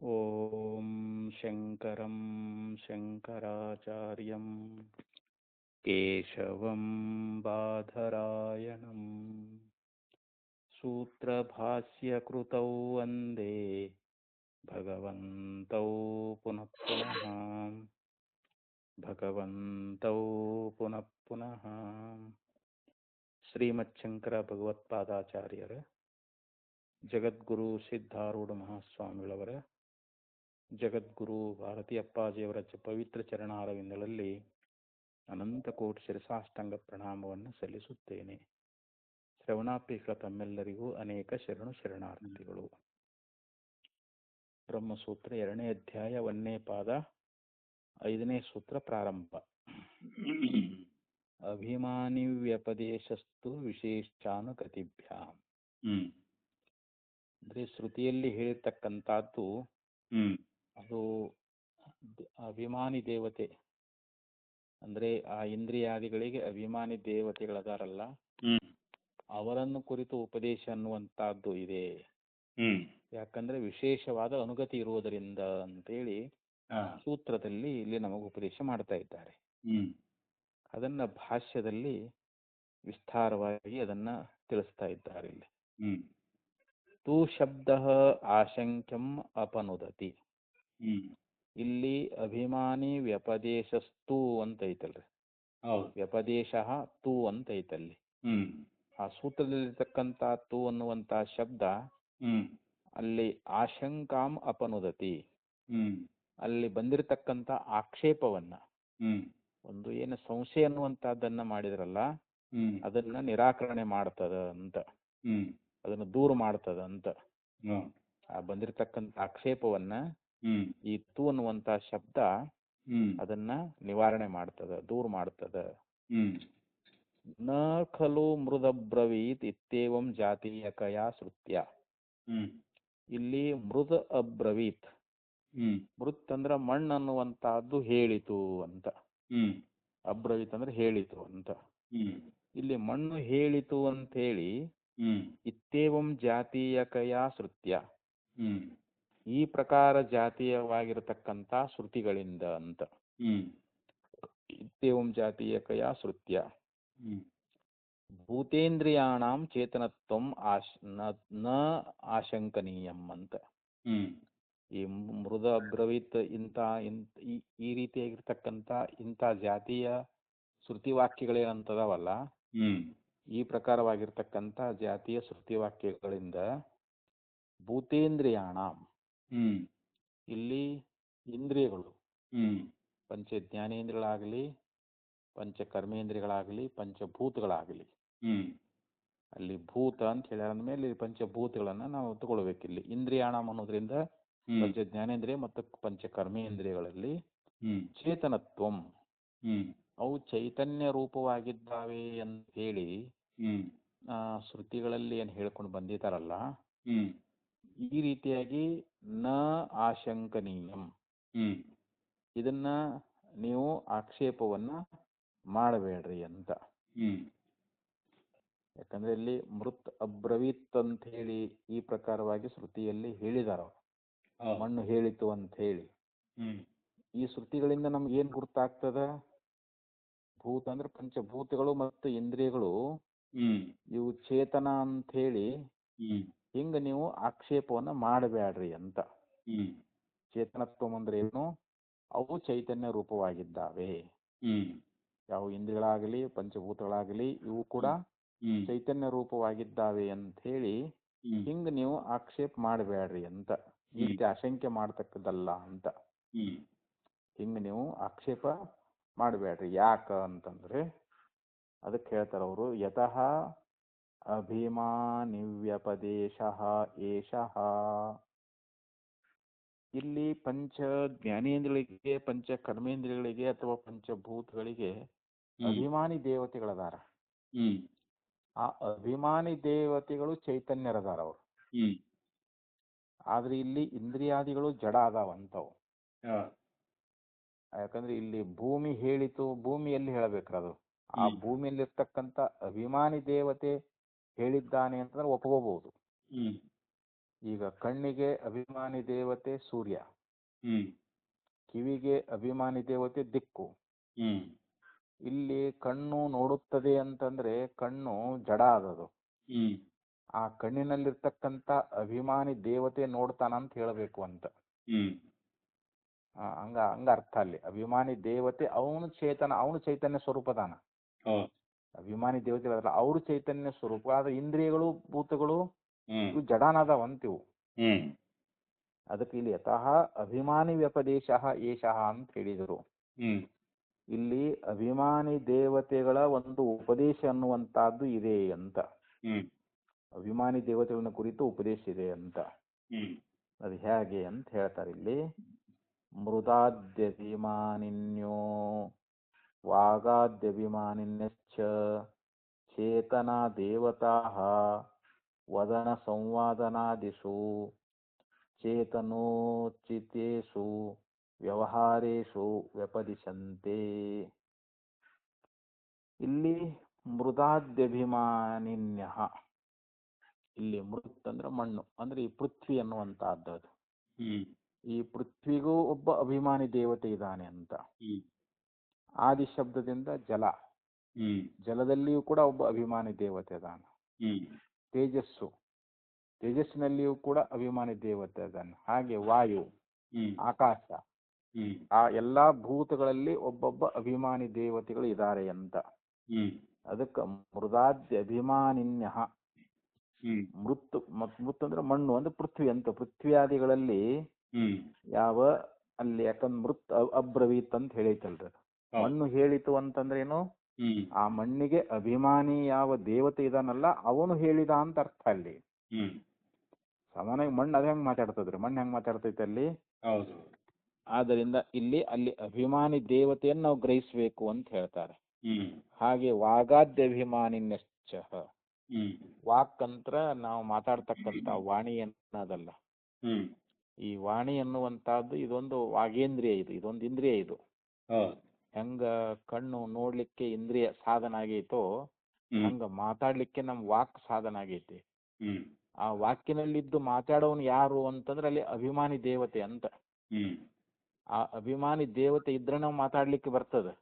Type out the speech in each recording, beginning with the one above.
ಓಂ ಶಂಕರಂ ಶಂಕರಾಚಾರ್ಯಂ ಕೇಶವಂ ಬಾದರಾಯಣಂ ಸೂತ್ರಭಾಸ್ಯಕೃತೌ ವಂದೇ ಭಗವಂತೌ ಪುನಃ ಪುನಃ ಭಗವಂತೌ ಪುನಃ ಪುನಃ. ಶ್ರೀಮಚ್ಛಂಕರ ಭಗವತ್ಪಾದಾಚಾರ್ಯರ ಜಗದ್ಗುರು ಸಿದ್ಧಾರೂಢ ಮಹಾಸ್ವಾಮಿಗಳವರ ಜಗದ್ಗುರು ಭಾರತೀ ಅಪ್ಪಾಜಿಯವರ ಪವಿತ್ರ ಚರಣಾರವಿಂದಗಳಲ್ಲಿ ಅನಂತ ಕೋಟಿ ಶಿರಸಾಷ್ಟಾಂಗ ಪ್ರಣಾಮವನ್ನು ಸಲ್ಲಿಸುತ್ತೇನೆ. ಶ್ರವಣಾಪೇಕ್ಷ ತಮ್ಮೆಲ್ಲರಿಗೂ ಅನೇಕ ಶರಣಾರ್ಥಿಗಳು. ಬ್ರಹ್ಮಸೂತ್ರ 2ನೇ ಅಧ್ಯಾಯ 1ನೇ ಪಾದ 5ನೇ ಸೂತ್ರ ಪ್ರಾರಂಭ. ಅಭಿಮಾನಿ ವ್ಯಪದೇಶಸ್ತು ವಿಶೇಷಾನುಕತಿಭ್ಯಾಂ. ಅಂದ್ರೆ ಶ್ರುತಿಯಲ್ಲಿ ಹೇಳಿರ್ತಕ್ಕಂಥದ್ದು ಅದು ಅಭಿಮಾನಿ ದೇವತೆ, ಅಂದ್ರೆ ಆ ಇಂದ್ರಿಯಾದಿಗಳಿಗೆ ಅಭಿಮಾನಿ ದೇವತೆಗಳದಾರಲ್ಲ, ಅವರನ್ನು ಕುರಿತು ಉಪದೇಶ ಅನ್ನುವಂತಹದ್ದು ಇದೆ. ಯಾಕಂದ್ರೆ ವಿಶೇಷವಾದ ಅನುಗತಿ ಇರುವುದರಿಂದ ಅಂತೇಳಿ ಸೂತ್ರದಲ್ಲಿ ಇಲ್ಲಿ ನಮಗೆ ಉಪದೇಶ ಮಾಡ್ತಾ ಇದ್ದಾರೆ. ಅದನ್ನ ಭಾಷ್ಯದಲ್ಲಿ ವಿಸ್ತಾರವಾಗಿ ಅದನ್ನ ತಿಳಿಸ್ತಾ ಇದ್ದಾರೆ. ಇಲ್ಲಿ ತು ಶಬ್ದ ಆಶಂಕ್ಯಂ ಅಪನುದತಿ. ಇಲ್ಲಿ ಅಭಿಮಾನಿ ವ್ಯಪದೇಶಸ್ತು ಅಂತ ಐತಲ್ರಿ, ವ್ಯಪದೇಶ ತು ಅಂತ ಐತಲ್ಲಿ. ಆ ಸೂತ್ರದಲ್ಲಿರ್ತಕ್ಕಂಥ ತು ಅನ್ನುವಂತ ಶಬ್ದ ಅಲ್ಲಿ ಆಶಂಕಾಂ ಅಪನುದತಿ, ಅಲ್ಲಿ ಬಂದಿರತಕ್ಕಂಥ ಆಕ್ಷೇಪವನ್ನ, ಒಂದು ಏನು ಸಂಶಯ ಅನ್ನುವಂತಹದ್ದನ್ನ ಮಾಡಿದ್ರಲ್ಲ ಅದನ್ನ ನಿರಾಕರಣೆ ಮಾಡ್ತದ ಅಂತ, ಅದನ್ನು ದೂರ ಮಾಡ್ತದ ಅಂತ. ಆ ಬಂದಿರತಕ್ಕಂಥ ಆಕ್ಷೇಪವನ್ನ ಈ ತು ಅನ್ನುವಂತ ಶಬ್ದ ಅದನ್ನ ನಿವಾರಣೆ ಮಾಡ್ತದ, ದೂರ ಮಾಡ್ತದ. ನ ಖಲು ಮೃದಬ್ರವೀತ್ ಇತ್ಯೇವಂ ಜಾತೀಯಕಯಾ ಶ್ರುತ್ಯ. ಇಲ್ಲಿ ಮೃದ ಅಬ್ರವೀತ್, ಮೃತ್ ಅಂದ್ರ ಮಣ್ಣು ಅನ್ನುವಂತಹದ್ದು ಹೇಳಿತು ಅಂತ, ಅಬ್ರವೀತ್ ಅಂದ್ರೆ ಹೇಳಿತು ಅಂತ. ಇಲ್ಲಿ ಮಣ್ಣು ಹೇಳಿತು ಅಂತ ಹೇಳಿ ಇತ್ಯೇವಂ ಜಾತೀಯಕಯಾ ಶ್ರುತ್ಯ, ಈ ಪ್ರಕಾರ ಜಾತೀಯವಾಗಿರತಕ್ಕಂಥ ಶ್ರುತಿಗಳಿಂದ ಅಂತ. ಇತ್ಯೇವಂ ಜಾತೀಯಕಯಾ ಶ್ರುತ್ಯ ಭೂತೇಂದ್ರಿಯಾಣಾಂ ಚೇತನತ್ವಂ ನ ಆಶಂಕನೀಯಂ ಅಂತ. ಈ ಮೃದ ಅಬ್ರವೀತ್ ಈ ರೀತಿಯಾಗಿರ್ತಕ್ಕಂಥ ಇಂಥ ಜಾತಿಯ ಶ್ರುತಿವಾಕ್ಯಗಳೇನಂತದವಲ್ಲ, ಈ ಪ್ರಕಾರವಾಗಿರ್ತಕ್ಕಂಥ ಜಾತಿಯ ಶ್ರುತಿವಾಕ್ಯಗಳಿಂದ ಭೂತೇಂದ್ರಿಯಾಣಾಂ, ಇಲ್ಲಿ ಇಂದ್ರಿಯಗಳು, ಪಂಚ ಜ್ಞಾನೇಂದ್ರಿಯಗಳಾಗಲಿ, ಪಂಚ ಕರ್ಮೇಂದ್ರಿಯಗಳಾಗಲಿ, ಪಂಚಭೂತಗಳಾಗಲಿ, ಅಲ್ಲಿ ಭೂತ ಅಂತ ಹೇಳಿದ್ಮೇಲೆ ಪಂಚಭೂತಗಳನ್ನ ನಾವು ತಗೊಳ್ಬೇಕಿಲ್ಲಿ. ಇಂದ್ರಿಯಾಣಾಂ ಅನ್ನೋದ್ರಿಂದ ಪಂಚ ಜ್ಞಾನೇಂದ್ರಿಯ ಮತ್ತು ಪಂಚ ಕರ್ಮೇಂದ್ರಿಯಗಳಲ್ಲಿ ಚೇತನತ್ವಂ, ಅವು ಚೈತನ್ಯ ರೂಪವಾಗಿದ್ದಾವೆ ಅಂತ ಹೇಳಿ ಶ್ರುತಿಗಳಲ್ಲಿ ಏನು ಹೇಳ್ಕೊಂಡು ಬಂದಿದ್ದಾರಲ್ಲ, ಈ ರೀತಿಯಾಗಿ ನ ಆಶಂಕನೀಯಂ, ಇದನ್ನ ನೀವು ಆಕ್ಷೇಪವನ್ನ ಮಾಡಬೇಡ್ರಿ ಅಂತ. ಯಾಕಂದ್ರೆ ಇಲ್ಲಿ ಮೃತ್ ಅಬ್ರವೀತ್ ಅಂತ ಹೇಳಿ ಈ ಪ್ರಕಾರವಾಗಿ ಶ್ರುತಿಯಲ್ಲಿ ಹೇಳಿದಾರ, ಮಣ್ಣು ಹೇಳಿತು ಅಂತ ಹೇಳಿ. ಈ ಶ್ರುತಿಗಳಿಂದ ನಮ್ಗೆ ಏನ್ ಗುರ್ತಾಗ್ತದ? ಭೂತ ಅಂದ್ರೆ ಪಂಚಭೂತಗಳು ಮತ್ತು ಇಂದ್ರಿಯಗಳು ಇವು ಚೇತನ ಅಂತ ಹೇಳಿ ಹಿಂಗ ನೀವು ಆಕ್ಷೇಪವನ್ನ ಮಾಡಬೇಡ್ರಿ ಅಂತ. ಚೇತನತ್ವ ಅಂದ್ರೆ ಏನು? ಅವು ಚೈತನ್ಯ ರೂಪವಾಗಿದ್ದಾವೆ. ಯಾವ ಇಂದ್ರಿಯಗಳಾಗಲಿ ಪಂಚಭೂತಗಳಾಗಲಿ ಇವು ಕೂಡ ಚೈತನ್ಯ ರೂಪವಾಗಿದ್ದಾವೆ ಅಂತ ಹೇಳಿ ಹಿಂಗ ನೀವು ಆಕ್ಷೇಪ ಮಾಡಬೇಡ್ರಿ ಅಂತ. ಈ ರೀತಿ ಆಶಂಕೆ ಮಾಡ್ತಕ್ಕದಲ್ಲ ಅಂತ. ಹಿಂಗ ನೀವು ಆಕ್ಷೇಪ ಮಾಡಬೇಡ್ರಿ. ಯಾಕ ಅಂತಂದ್ರೆ ಅದಕ್ಕೆ ಹೇಳ್ತಾರ ಅವರು, ಯತಃ ಅಭಿಮಾನಿವ್ಯಪದೇಶ ಏಷಃ. ಇಲ್ಲಿ ಪಂಚ ಜ್ಞಾನೇಂದ್ರಿಯಗಳಿಗೆ, ಪಂಚ ಕರ್ಮೇಂದ್ರಿಯಗಳಿಗೆ ಅಥವಾ ಪಂಚಭೂತಗಳಿಗೆ ಅಭಿಮಾನಿ ದೇವತೆಗಳದಾರ. ಆ ಅಭಿಮಾನಿ ದೇವತೆಗಳು ಚೈತನ್ಯರದಾರ ಅವರು. ಆದ್ರೆ ಇಲ್ಲಿ ಇಂದ್ರಿಯಾದಿಗಳು ಜಡ ಅದಾವಂತವು. ಯಾಕಂದ್ರೆ ಇಲ್ಲಿ ಭೂಮಿ ಹೇಳಿತು, ಭೂಮಿಯಲ್ಲಿ ಹೇಳಬೇಕ್ರ ಅದು. ಆ ಭೂಮಿಯಲ್ಲಿರ್ತಕ್ಕಂಥ ಅಭಿಮಾನಿ ದೇವತೆ ಹೇಳಿದ್ದಾನೆ ಅಂತಂದ್ರೆ ಒಪ್ಕೋಬಹುದು. ಈಗ ಕಣ್ಣಿಗೆ ಅಭಿಮಾನಿ ದೇವತೆ ಸೂರ್ಯ, ಹ್ಮ್ ಕಿವಿಗೆ ಅಭಿಮಾನಿ ದೇವತೆ ದಿಕ್ಕು. ಹ್ಮ್ ಇಲ್ಲಿ ಕಣ್ಣು ನೋಡುತ್ತದೆ ಅಂತಂದ್ರೆ ಕಣ್ಣು ಜಡ ಅದದು. ಹ್ಮ್ ಆ ಕಣ್ಣಿನಲ್ಲಿರ್ತಕ್ಕಂಥ ಅಭಿಮಾನಿ ದೇವತೆ ನೋಡ್ತಾನಂತ ಹೇಳಬೇಕು ಅಂತ. ಹ್ಮ್ ಹಂಗ ಹಂಗ ಅರ್ಥ ಅಲ್ಲಿ. ಅಭಿಮಾನಿ ದೇವತೆ ಅವನು ಚೇತನ, ಅವನು ಚೈತನ್ಯ ಸ್ವರೂಪದಾನ. ಹೌದು. ಅಭಿಮಾನಿ ದೇವತೆ ಅವರು ಚೈತನ್ಯ ಸ್ವರೂಪ. ಆದ್ರೆ ಇಂದ್ರಿಯಗಳು ಭೂತಗಳು ಹ್ಮ್ ಇವು ಜಡಾನದವಂತಿವು. ಹ್ಮ್ ಅದಕ್ಕೆ ಇಲ್ಲಿ ಯತಃ ಅಭಿಮಾನಿ ವ್ಯಪದೇಶ ಏಷಃ ಅಂತ ಹೇಳಿದರು. ಹ್ಮ್ ಇಲ್ಲಿ ಅಭಿಮಾನಿ ದೇವತೆಗಳ ಒಂದು ಉಪದೇಶ ಅನ್ನುವಂತಹದ್ದು ಇದೆ ಅಂತ. ಹ್ಮ್ ಅಭಿಮಾನಿ ದೇವತೆಗಳನ್ನ ಕುರಿತು ಉಪದೇಶ ಇದೆ ಅಂತ. ಹ್ಮ್ ಅದು ಹೇಗೆ ಅಂತ ಹೇಳ್ತಾರೆ ಇಲ್ಲಿ. ಮೃದಾದ್ಯಭಿಮಾನಿನ್ಯೋ ವಾಗಾದ್ಯಭಿಮಾನಿನ್ಯಶ್ಚ ಚೇತನಾ ದೇವತಾಃ ವದನ ಸಂವಾದನಾದಿಷು ಚೇತನೋಚಿತೇಷು ವ್ಯವಹಾರೇಷು ವ್ಯಪದಿಶಂತೆ. ಇಲ್ಲಿ ಮೃದಾದ್ಯಭಿಮಾನಿನ್ಯ, ಇಲ್ಲಿ ಮೃತ್ ಅಂದ್ರೆ ಮಣ್ಣು, ಅಂದ್ರೆ ಈ ಪೃಥ್ವಿ ಅನ್ನುವಂತಹದ್ದು. ಅದು ಹ್ಮ್ ಈ ಪೃಥ್ವಿಗೂ ಒಬ್ಬ ಅಭಿಮಾನಿ ದೇವತೆ ಇದ್ದಾನೆ ಅಂತ. ಹ್ಮ್ ಆದಿ ಶಬ್ದದಿಂದ ಜಲ, ಹ್ಮ್ ಜಲದಲ್ಲಿಯೂ ಕೂಡ ಒಬ್ಬ ಅಭಿಮಾನಿ ದೇವತೆ ಇದ್ದಾನೆ. ಹ್ಮ್ ತೇಜಸ್ಸು, ತೇಜಸ್ಸಿನಲ್ಲಿಯೂ ಕೂಡ ಅಭಿಮಾನಿ ದೇವತೆ ಇದ್ದಾನೆ. ಹಾಗೆ ವಾಯು, ಹ್ಮ್ ಆಕಾಶ, ಹ್ಮ್ ಆ ಎಲ್ಲಾ ಭೂತಗಳಲ್ಲಿ ಒಬ್ಬೊಬ್ಬ ಅಭಿಮಾನಿ ದೇವತೆಗಳು ಇದ್ದಾರೆ ಅಂತ. ಹ್ಮ್ ಅದಕ್ಕೆ ಮೃದಾದ್ಯ ಅಭಿಮಾನಿನ್ಯ. ಹ್ಮ್ ಮೃತ್ ಮೃತ್ ಅಂದ್ರೆ ಮಣ್ಣು ಅಂದ್ರೆ ಪೃಥ್ವಿ ಅಂತ. ಪೃಥ್ವಿಯಾದಿಗಳಲ್ಲಿ ಹ್ಮ್ ಯಾವ ಅಲ್ಲಿ ಯಾಕಂದ್ರೆ ಮೃತ್ ಅಬ್ರವೀತ್ ಅಂತ ಹೇಳೈತಲ್ರಿ. ಮಣ್ಣು ಹೇಳಿತು ಅಂತಂದ್ರೆ ಏನು, ಹ್ಮ್ ಆ ಮಣ್ಣಿಗೆ ಅಭಿಮಾನಿ ಯಾವ ದೇವತೆ ಇದಾನಲ್ಲ ಅವನು ಹೇಳಿದ ಅಂತ ಅರ್ಥ ಅಲ್ಲಿ. ಹ್ಮ್ ಸಾಮಾನ್ಯವಾಗಿ ಮಣ್ಣು ಅದ ಹೆಂಗ್ ಮಾತಾಡ್ತದ್ರಿ, ಮಣ್ಣು ಹೆಂಗ್ ಮಾತಾಡ್ತೈತೆ ಅಲ್ಲಿ. ಹೌದು. ಆದ್ದರಿಂದ ಅಲ್ಲಿ ಅಭಿಮಾನಿ ದೇವತೆಯನ್ನು ನಾವು ಗ್ರಹಿಸ್ಬೇಕು ಅಂತ ಹೇಳ್ತಾರೆ. ಹ್ಮ್ ಹಾಗೆ ವಾಗಾದ್ಯಭಿಮಾನಿನ್ಯಶ್ಚ, ಹ್ಮ್ ವಾಕ್ ಅಂತ್ರ ನಾವು ಮಾತಾಡ್ತಕ್ಕಂಥ ವಾಣಿ ಅನ್ನೋದಲ್ಲ. ಹ್ಮ್ ಈ ವಾಣಿ ಅನ್ನುವಂತಹದ್ದು ಇದೊಂದು ವಾಗೇಂದ್ರಿಯ, ಇದೊಂದು ಇಂದ್ರಿಯ. ಇದು ಹೌದು. ಹೆಂಗ ಕಣ್ಣು ನೋಡ್ಲಿಕ್ಕೆ ಇಂದ್ರಿಯ ಸಾಧನ ಆಗೈತೋ ಹ್ಮ್ ಹಂಗ ಮಾತಾಡ್ಲಿಕ್ಕೆ ನಮ್ ವಾಕ್ ಸಾಧನ ಆಗೈತಿ. ಹ್ಮ್ ಆ ವಾಕ್ಯನಲ್ಲಿದ್ದು ಮಾತಾಡೋನು ಯಾರು ಅಂತಂದ್ರೆ ಅಲ್ಲಿ ಅಭಿಮಾನಿ ದೇವತೆ ಅಂತ. ಹ್ಮ್ ಆ ಅಭಿಮಾನಿ ದೇವತೆ ಇದ್ರೆ ನಾವು ಮಾತಾಡ್ಲಿಕ್ಕೆ ಬರ್ತದೆ.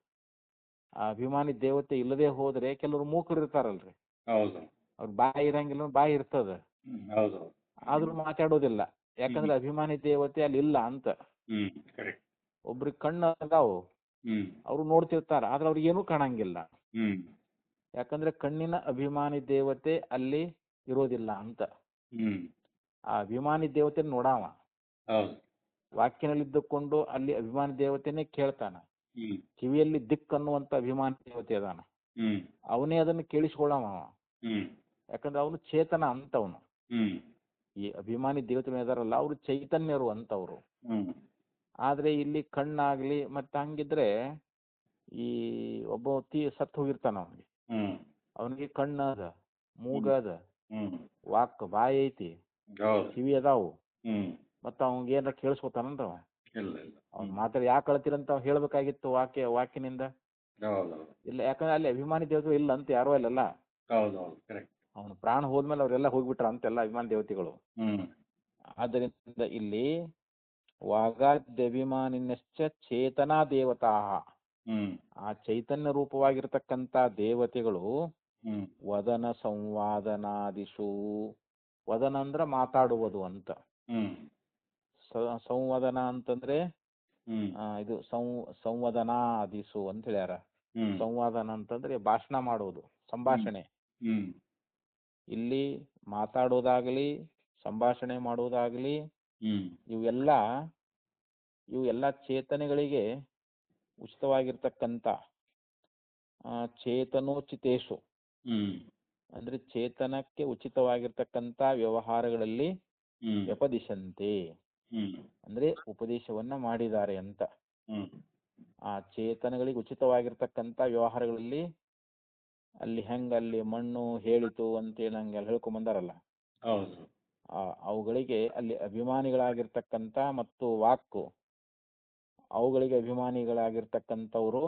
ಆ ಅಭಿಮಾನಿ ದೇವತೆ ಇಲ್ಲದೆ ಹೋದ್ರೆ ಕೆಲವರು ಮೂಕರು ಇರ್ತಾರಲ್ರಿ, ಹೌದು. ಅವ್ರ ಬಾಯಿ ಇರಂಗಿಲ್ಲ, ಬಾಯಿ ಇರ್ತದ ಹೌದು. ಆದ್ರೂ ಮಾತಾಡೋದಿಲ್ಲ. ಯಾಕಂದ್ರೆ ಅಭಿಮಾನಿ ದೇವತೆ ಅಲ್ಲಿ ಇಲ್ಲ ಅಂತ. ಹ್ಮ್ ಕರೆಕ್ಟ್. ಒಬ್ರಿಗೆ ಕಣ್ಣು ಅದಾವು, ಹ್ಮ್ ಅವ್ರು ನೋಡ್ತಿರ್ತಾರ, ಆದ್ರೆ ಅವ್ರಿಗೆ ಏನೂ ಕಾಣಂಗಿಲ್ಲ. ಹ್ಮ್ ಯಾಕಂದ್ರೆ ಕಣ್ಣಿನ ಅಭಿಮಾನಿ ದೇವತೆ ಅಲ್ಲಿ ಇರೋದಿಲ್ಲ ಅಂತ. ಹ್ಮ್ ಆ ಅಭಿಮಾನಿ ದೇವತೆ ನೋಡಾವ, ಹೌದು. ವಾಕ್ಯನಲ್ಲಿದ್ದುಕೊಂಡು ಅಲ್ಲಿ ಅಭಿಮಾನಿ ದೇವತೆನೇ ಕೇಳ್ತಾನ. ಹ್ಮ್ ಕಿವಿಯಲ್ಲಿ ದಿಕ್ ಅನ್ನುವಂತ ಅಭಿಮಾನಿ ದೇವತೆ ಅದಾನ, ಹ್ಮ್ ಅವನೇ ಅದನ್ನು ಕೇಳಿಸ್ಕೊಳ್ಳವ. ಹ್ಮ್ ಯಾಕಂದ್ರೆ ಅವನು ಚೇತನ ಅಂತವನು. ಹ್ಮ್ ಈ ಅಭಿಮಾನಿ ದೇವತೆಗಳು ಇದಾರಲ್ಲ ಅವರು ಚೈತನ್ಯರು ಅಂತವ್ರು. ಹ್ಮ್ ಆದ್ರೆ ಇಲ್ಲಿ ಕಣ್ಣಾಗ್ಲಿ ಮತ್ತೆ ಹಂಗಿದ್ರೆ ಈ ಒಬ್ಬ ಸತ್ತು ಹೋಗಿರ್ತಾನ, ಅವನಿಗೆ ಹ್ಮ್ ಅವನಿಗೆ ಕಣ್ಣು ಅದ, ಮೂಗ ಅದ, ಹ್ಮ್ ವಾಕ್ ಬಾಯಿ ಐತಿ, ಹೌದು. ಕಿವಿ ಅದಾವು, ಹ್ಮ್ ಮತ್ತ ಅವ್ನಿಗೆ ಏನಾರ ಕೇಳಿಸ್ಕೊತಾನಂದ್ರ ಇಲ್ಲ ಇಲ್ಲ. ಅವ್ನ ಮಾತಾಡಿ ಯಾಕೆ ಕಳ್ತೀರಂತ ಅವ್ ಹೇಳ್ಬೇಕಾಗಿತ್ತು ವಾಕ್ಯನಿಂದ. ಹೌದು. ಇಲ್ಲ, ಯಾಕಂದ್ರೆ ಅಲ್ಲಿ ಅಭಿಮಾನಿ ದೇವತೆಗಳು ಇಲ್ಲ ಅಂತ ಯಾರೋ ಅಲ್ಲಲ್ಲ. ಹೌದು. ಕರೆಕ್ಟ್. ಅವನು ಪ್ರಾಣ ಹೋದ್ಮೇಲೆ ಅವರೆಲ್ಲ ಹೋಗ್ಬಿಟ್ರ ಅಂತೆಲ್ಲ ಅಭಿಮಾನಿ ದೇವತೆಗಳು. ಹ್ಮ್ ಆದ್ದರಿಂದ ಇಲ್ಲಿ ವಾಗಾದ್ಯಭಿಮಾನಿನ್ಯಶ್ಚ ಚೇತನಾ ದೇವತಾ, ಹ್ಮ್ ಆ ಚೈತನ್ಯ ರೂಪವಾಗಿರ್ತಕ್ಕಂಥ ದೇವತೆಗಳು ಹ್ಮ್ ವದನ ಸಂವಾದನಾದಿಷು. ವದನ ಅಂದ್ರ ಮಾತಾಡುವುದು ಅಂತ. ಹ್ಮ್ ಸಂವದನ ಅಂತಂದ್ರೆ ಹ್ಮ್ ಇದು ಸಂವದನಾದಿಸು ಅಂತ ಹೇಳ್ಯಾರ. ಹ್ಮ್ ಸಂವಾದನ ಅಂತಂದ್ರೆ ಭಾಷಣ ಮಾಡುವುದು, ಸಂಭಾಷಣೆ. ಹ್ಮ್ ಇಲ್ಲಿ ಮಾತಾಡೋದಾಗ್ಲಿ ಸಂಭಾಷಣೆ ಮಾಡುವುದಾಗ್ಲಿ ಹ್ಮ್ ಇವೆಲ್ಲ ಚೇತನೆಗಳಿಗೆ ಉಚಿತವಾಗಿರ್ತಕ್ಕಂಥ ಚೇತನೋಚಿತೇಶು, ಹ್ಮ್ ಅಂದ್ರೆ ಚೇತನಕ್ಕೆ ಉಚಿತವಾಗಿರ್ತಕ್ಕಂಥ ವ್ಯವಹಾರಗಳಲ್ಲಿ ಹ್ಮ್ ವ್ಯಪದಿಶಂತೆ, ಹ್ಮ್ ಅಂದ್ರೆ ಉಪದೇಶವನ್ನ ಮಾಡಿದ್ದಾರೆ ಅಂತ. ಹ್ಮ್ ಆ ಚೇತನಗಳಿಗೆ ಉಚಿತವಾಗಿರ್ತಕ್ಕಂಥ ವ್ಯವಹಾರಗಳಲ್ಲಿ ಅಲ್ಲಿ ಅಲ್ಲಿ ಮಣ್ಣು ಹೇಳಿತು ಅಂತೇಳಿ ಹಂಗೆಲ್ಲ ಹೇಳ್ಕೊಂಬಂದಾರಲ್ಲ, ಹೌದು. ಅವುಗಳಿಗೆ ಅಲ್ಲಿ ಅಭಿಮಾನಿಗಳಾಗಿರ್ತಕ್ಕಂಥ ಮತ್ತು ವಾಕು ಅವುಗಳಿಗೆ ಅಭಿಮಾನಿಗಳಾಗಿರ್ತಕ್ಕಂಥವ್ರು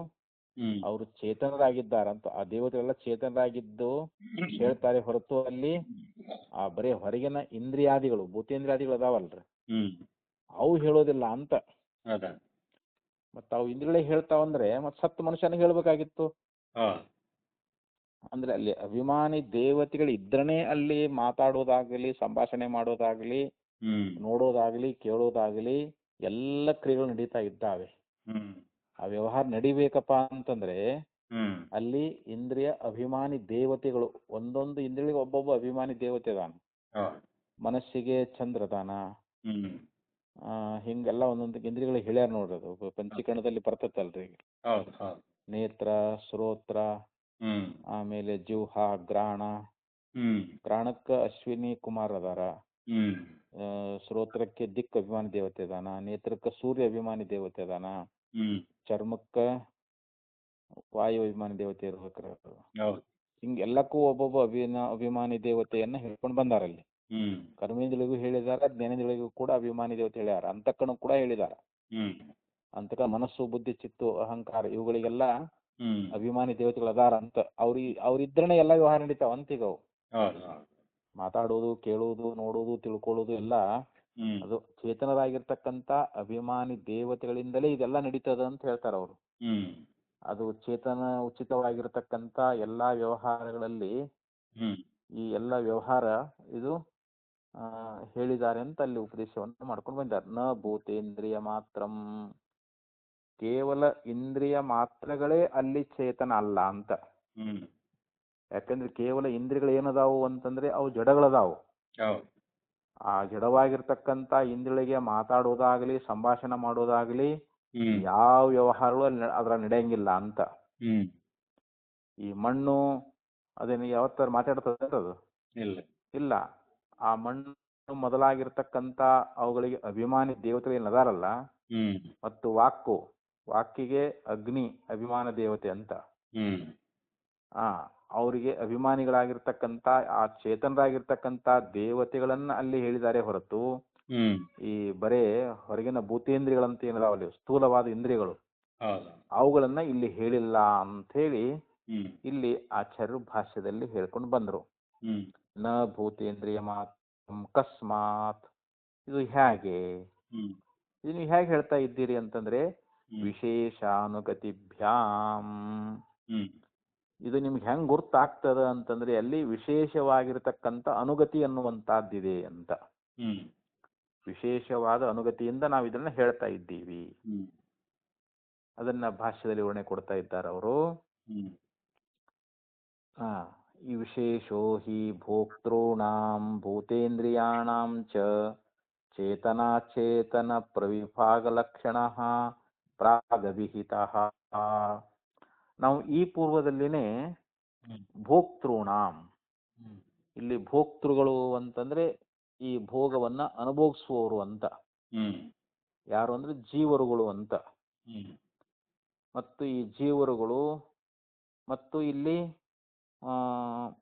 ಹ್ಮ್ ಅವರು ಚೇತನರಾಗಿದ್ದಾರಂತ, ಆ ದೇವತೆಗಳೆಲ್ಲ ಚೇತನರಾಗಿದ್ದು ಹೇಳ್ತಾರೆ ಹೊರತು ಅಲ್ಲಿ ಆ ಬರೀ ಹೊರಗಿನ ಇಂದ್ರಿಯಾದಿಗಳು ಭೂತೇಂದ್ರಿಯಾದಿಗಳು ಅದಾವಲ್ರಿ ಹ್ಮ್ ಅವು ಹೇಳೋದಿಲ್ಲ ಅಂತ. ಅದ ಮತ್ತ ಅವು ಇಂದ್ರಿಯಗಳೇ ಹೇಳ್ತಾವಂದ್ರೆ ಮತ್ ಸತ್ತು ಮನುಷ್ಯನ ಹೇಳ್ಬೇಕಾಗಿತ್ತು. ಹಾ ಅಂದ್ರೆ ಅಲ್ಲಿ ಅಭಿಮಾನಿ ದೇವತೆಗಳು ಇದ್ರನೇ ಅಲ್ಲಿ ಮಾತಾಡೋದಾಗ್ಲಿ, ಸಂಭಾಷಣೆ ಮಾಡೋದಾಗ್ಲಿ, ಹ್ಮ್ ನೋಡೋದಾಗ್ಲಿ, ಕೇಳೋದಾಗ್ಲಿ ಎಲ್ಲ ಕ್ರಿಯೆಗಳು ನಡೀತಾ ಇದ್ದಾವೆ. ಹ್ಮ್ ಆ ವ್ಯವಹಾರ ನಡಿಬೇಕಪ್ಪ ಅಂತಂದ್ರೆ ಹ್ಮ್ ಅಲ್ಲಿ ಇಂದ್ರಿಯ ಅಭಿಮಾನಿ ದೇವತೆಗಳು, ಒಂದೊಂದು ಇಂದ್ರಿಯಗಳಿಗೆ ಒಬ್ಬೊಬ್ಬ ಅಭಿಮಾನಿ ದೇವತೆ ಅದಾನ. ಹಾ ಮನಸ್ಸಿಗೆ ಚಂದ್ರದಾನ, ಹ್ಮ್ ಹಿಂಗೆಲ್ಲ ಒಂದೊಂದು ಇಂದ್ರಿಯಗಳಿಗೆ ಹೇಳ್ಯಾರ ನೋಡ್ರಿ. ಅದು ಪಂಚೀಕರಣದಲ್ಲಿ ಬರ್ತೈತಲ್ರಿ. ಹೌದು ಹೌದು ನೇತ್ರ, ಶ್ರೋತ್ರ, ಹ್ಮ್ ಆಮೇಲೆ ಜಿಹ್ವ, ಗ್ರಾಣ. ಹ್ಮ್ ಗ್ರಾಣಕ್ಕೆ ಅಶ್ವಿನಿ ಕುಮಾರ್ ಅದಾರ. ಹ್ಮ್ ಶ್ರೋತ್ರಕ್ಕೆ ದಿಕ್ ಅಭಿಮಾನಿ ದೇವತೆ ಅದಾನ. ನೇತ್ರಕ್ಕೆ ಸೂರ್ಯ ಅಭಿಮಾನಿ ದೇವತೆ ಅದಾನ. ಹ್ಮ್ ಚರ್ಮಕ್ಕೆ ವಾಯು ಅಭಿಮಾನಿ ದೇವತೆ ಇರ್ಬೇಕ್ರಿ. ಹೌದು ಹಿಂಗೆಲ್ಲಕ್ಕೂ ಒಬ್ಬೊಬ್ಬ ಅಭಿಮಾನಿ ದೇವತೆಯನ್ನ ಹೇಳ್ಕೊಂಡು ಬಂದಾರಲ್ಲಿ. ಹ್ಮ್ ಕರ್ಮೇಂದ್ರಿಗಳಿಗೂ ಹೇಳಿದಾರ, ಜ್ಞಾನೇಂದ್ರಿಗಳಿಗೂ ಕೂಡ ಅಭಿಮಾನಿ ದೇವತೆ ಹೇಳ್ಯಾರ. ಅಂತಃಕರಣ ಕೂಡ ಹೇಳಿದಾರ. ಹ್ಮ್ ಅಂತಕ ಮನಸ್ಸು, ಬುದ್ಧಿ, ಚಿತ್ತು, ಅಹಂಕಾರ ಇವುಗಳಿಗೆಲ್ಲ ಹ್ಮ್ ಅಭಿಮಾನಿ ದೇವತೆಗಳು ಅದಾರ ಅಂತ. ಅವ್ರಿದ್ರನೇ ಎಲ್ಲ ವ್ಯವಹಾರ ನಡೀತಾವ ಅಂತೀಗ ಅವು. ಹೌದು ಹೌದು ಮಾತಾಡೋದು, ಕೇಳೋದು, ನೋಡೋದು, ತಿಳ್ಕೊಳ್ಳೋದು ಎಲ್ಲ ಹ್ಮ್ ಅದು ಚೇತನರಾಗಿರ್ತಕ್ಕಂಥ ಅಭಿಮಾನಿ ದೇವತೆಗಳಿಂದಲೇ ಇದೆಲ್ಲ ನಡೀತದ ಅಂತ ಹೇಳ್ತಾರ ಅವರು. ಹ್ಮ್ ಅದು ಚೇತನ ಉಚಿತವಾಗಿರ್ತಕ್ಕಂಥ ಎಲ್ಲಾ ವ್ಯವಹಾರಗಳಲ್ಲಿ ಹ್ಮ್ ಈ ಎಲ್ಲ ವ್ಯವಹಾರ ಇದು ಹೇಳಿದ್ದಾರೆ ಅಂತ ಅಲ್ಲಿ ಉಪದೇಶವನ್ನು ಮಾಡ್ಕೊಂಡು ಬಂದಿದ್ದಾರೆ. ನ ಭೂತೇಂದ್ರಿಯ ಮಾತ್ರಂ, ಕೇವಲ ಇಂದ್ರಿಯ ಮಾತ್ರಗಳೇ ಅಲ್ಲಿ ಚೇತನ ಅಲ್ಲ ಅಂತ. ಹ್ಮ್ ಯಾಕಂದ್ರೆ ಕೇವಲ ಇಂದ್ರಿಯಗಳು ಏನದಾವು ಅಂತಂದ್ರೆ ಅವು ಜಡಗಳದಾವು. ಹೌದು ಆ ಜಡವಾಗಿರ್ತಕ್ಕಂಥ ಇಂದ್ರಿಯಗಳಿಗೆ ಮಾತಾಡೋದಾಗ್ಲಿ, ಸಂಭಾಷಣೆ ಮಾಡೋದಾಗ್ಲಿ ಹ್ಮ್ ಯಾವ ವ್ಯವಹಾರಗಳು ಅದ್ರ ನಡೆಯಂಗಿಲ್ಲ ಅಂತ. ಹ್ಮ್ ಈ ಮಣ್ಣು ಅದೇನು ಯಾವತ್ತಾರ ಮಾತಾಡ್ತದೆ ಅದು ಇಲ್ಲ ಇಲ್ಲ. ಆ ಮಣ್ಣು ಮೊದಲಾಗಿರ್ತಕ್ಕಂಥ ಅವುಗಳಿಗೆ ಅಭಿಮಾನಿ ದೇವತೆಗಳು ಏನದಾರಲ್ಲ, ಹ್ಮ್ ಮತ್ತು ವಾಕಿಗೆ ಅಗ್ನಿ ಅಭಿಮಾನ ದೇವತೆ ಅಂತ. ಹ್ಮ್ ಅವರಿಗೆ ಅಭಿಮಾನಿಗಳಾಗಿರ್ತಕ್ಕಂಥ ಆ ಚೇತನರಾಗಿರ್ತಕ್ಕಂಥ ದೇವತೆಗಳನ್ನ ಅಲ್ಲಿ ಹೇಳಿದ್ದಾರೆ ಹೊರತು ಹ್ಮ್ ಈ ಬರೇ ಹೊರಗಿನ ಭೂತೇಂದ್ರಿಯಗಳಂತ ಏನದಾವಲ್ಲಿ ಸ್ಥೂಲವಾದ ಇಂದ್ರಿಯಗಳು ಹೌದು ಅವುಗಳನ್ನ ಇಲ್ಲಿ ಹೇಳಿಲ್ಲ ಅಂತ ಹೇಳಿ ಹ್ಮ್ ಇಲ್ಲಿ ಆಚಾರ್ಯರು ಭಾಷ್ಯದಲ್ಲಿ ಹೇಳ್ಕೊಂಡು ಬಂದರು. ಹ್ಮ್ ನ ಭೂತೇಂದ್ರಿಯ ಕಸ್ಮಾತ್, ಇದು ಹೇಗೆ, ಹ್ಮ್ ಇದು ನೀವು ಹೇಗೆ ಹೇಳ್ತಾ ಇದ್ದೀರಿ ಅಂತಂದ್ರೆ ಹ್ಮ್ ವಿಶೇಷಾನುಗತಿಭ್ಯಾಂ, ಹ್ಮ್ ಇದು ನಿಮ್ಗೆ ಹೆಂಗ್ ಗುರ್ತಾಗ್ತದ ಅಂತಂದ್ರೆ ಅಲ್ಲಿ ವಿಶೇಷವಾಗಿರ್ತಕ್ಕಂಥ ಅನುಗತಿ ಅನ್ನುವಂತಹದ್ದಿದೆ ಅಂತ. ಹ್ಮ್ ವಿಶೇಷವಾದ ಅನುಗತಿಯಿಂದ ನಾವು ಇದನ್ನ ಹೇಳ್ತಾ ಇದ್ದೀವಿ. ಹ್ಮ್ ಅದನ್ನ ಭಾಷ್ಯದಲ್ಲಿ ವಿವರಣೆ ಕೊಡ್ತಾ ಇದ್ದಾರೆ ಅವರು. ಹ್ಮ್ ಈ ವಿಶೇಷೋ ಹಿ ಭೋಕ್ತॄಣಾಂ ಭೂತೇಂದ್ರಿಯಾಣಾಂ ಚ ಚೇತನಾಚೇತನ ಪ್ರವಿಭಾಗಲಕ್ಷಣಃ ಪ್ರಾಗಭಿಹಿತಃ. ನಾವು ಈ ಪೂರ್ವದಲ್ಲಿನೇ ಭೋಕ್ತೃಣಾಂ, ಇಲ್ಲಿ ಭೋಕ್ತೃಗಳು ಅಂತಂದ್ರೆ ಈ ಭೋಗವನ್ನ ಅನುಭೋಗಿಸುವವರು ಅಂತ. ಯಾರು ಅಂದ್ರೆ ಜೀವರುಗಳು ಅಂತ. ಮತ್ತು ಈ ಜೀವರುಗಳು ಮತ್ತು ಇಲ್ಲಿ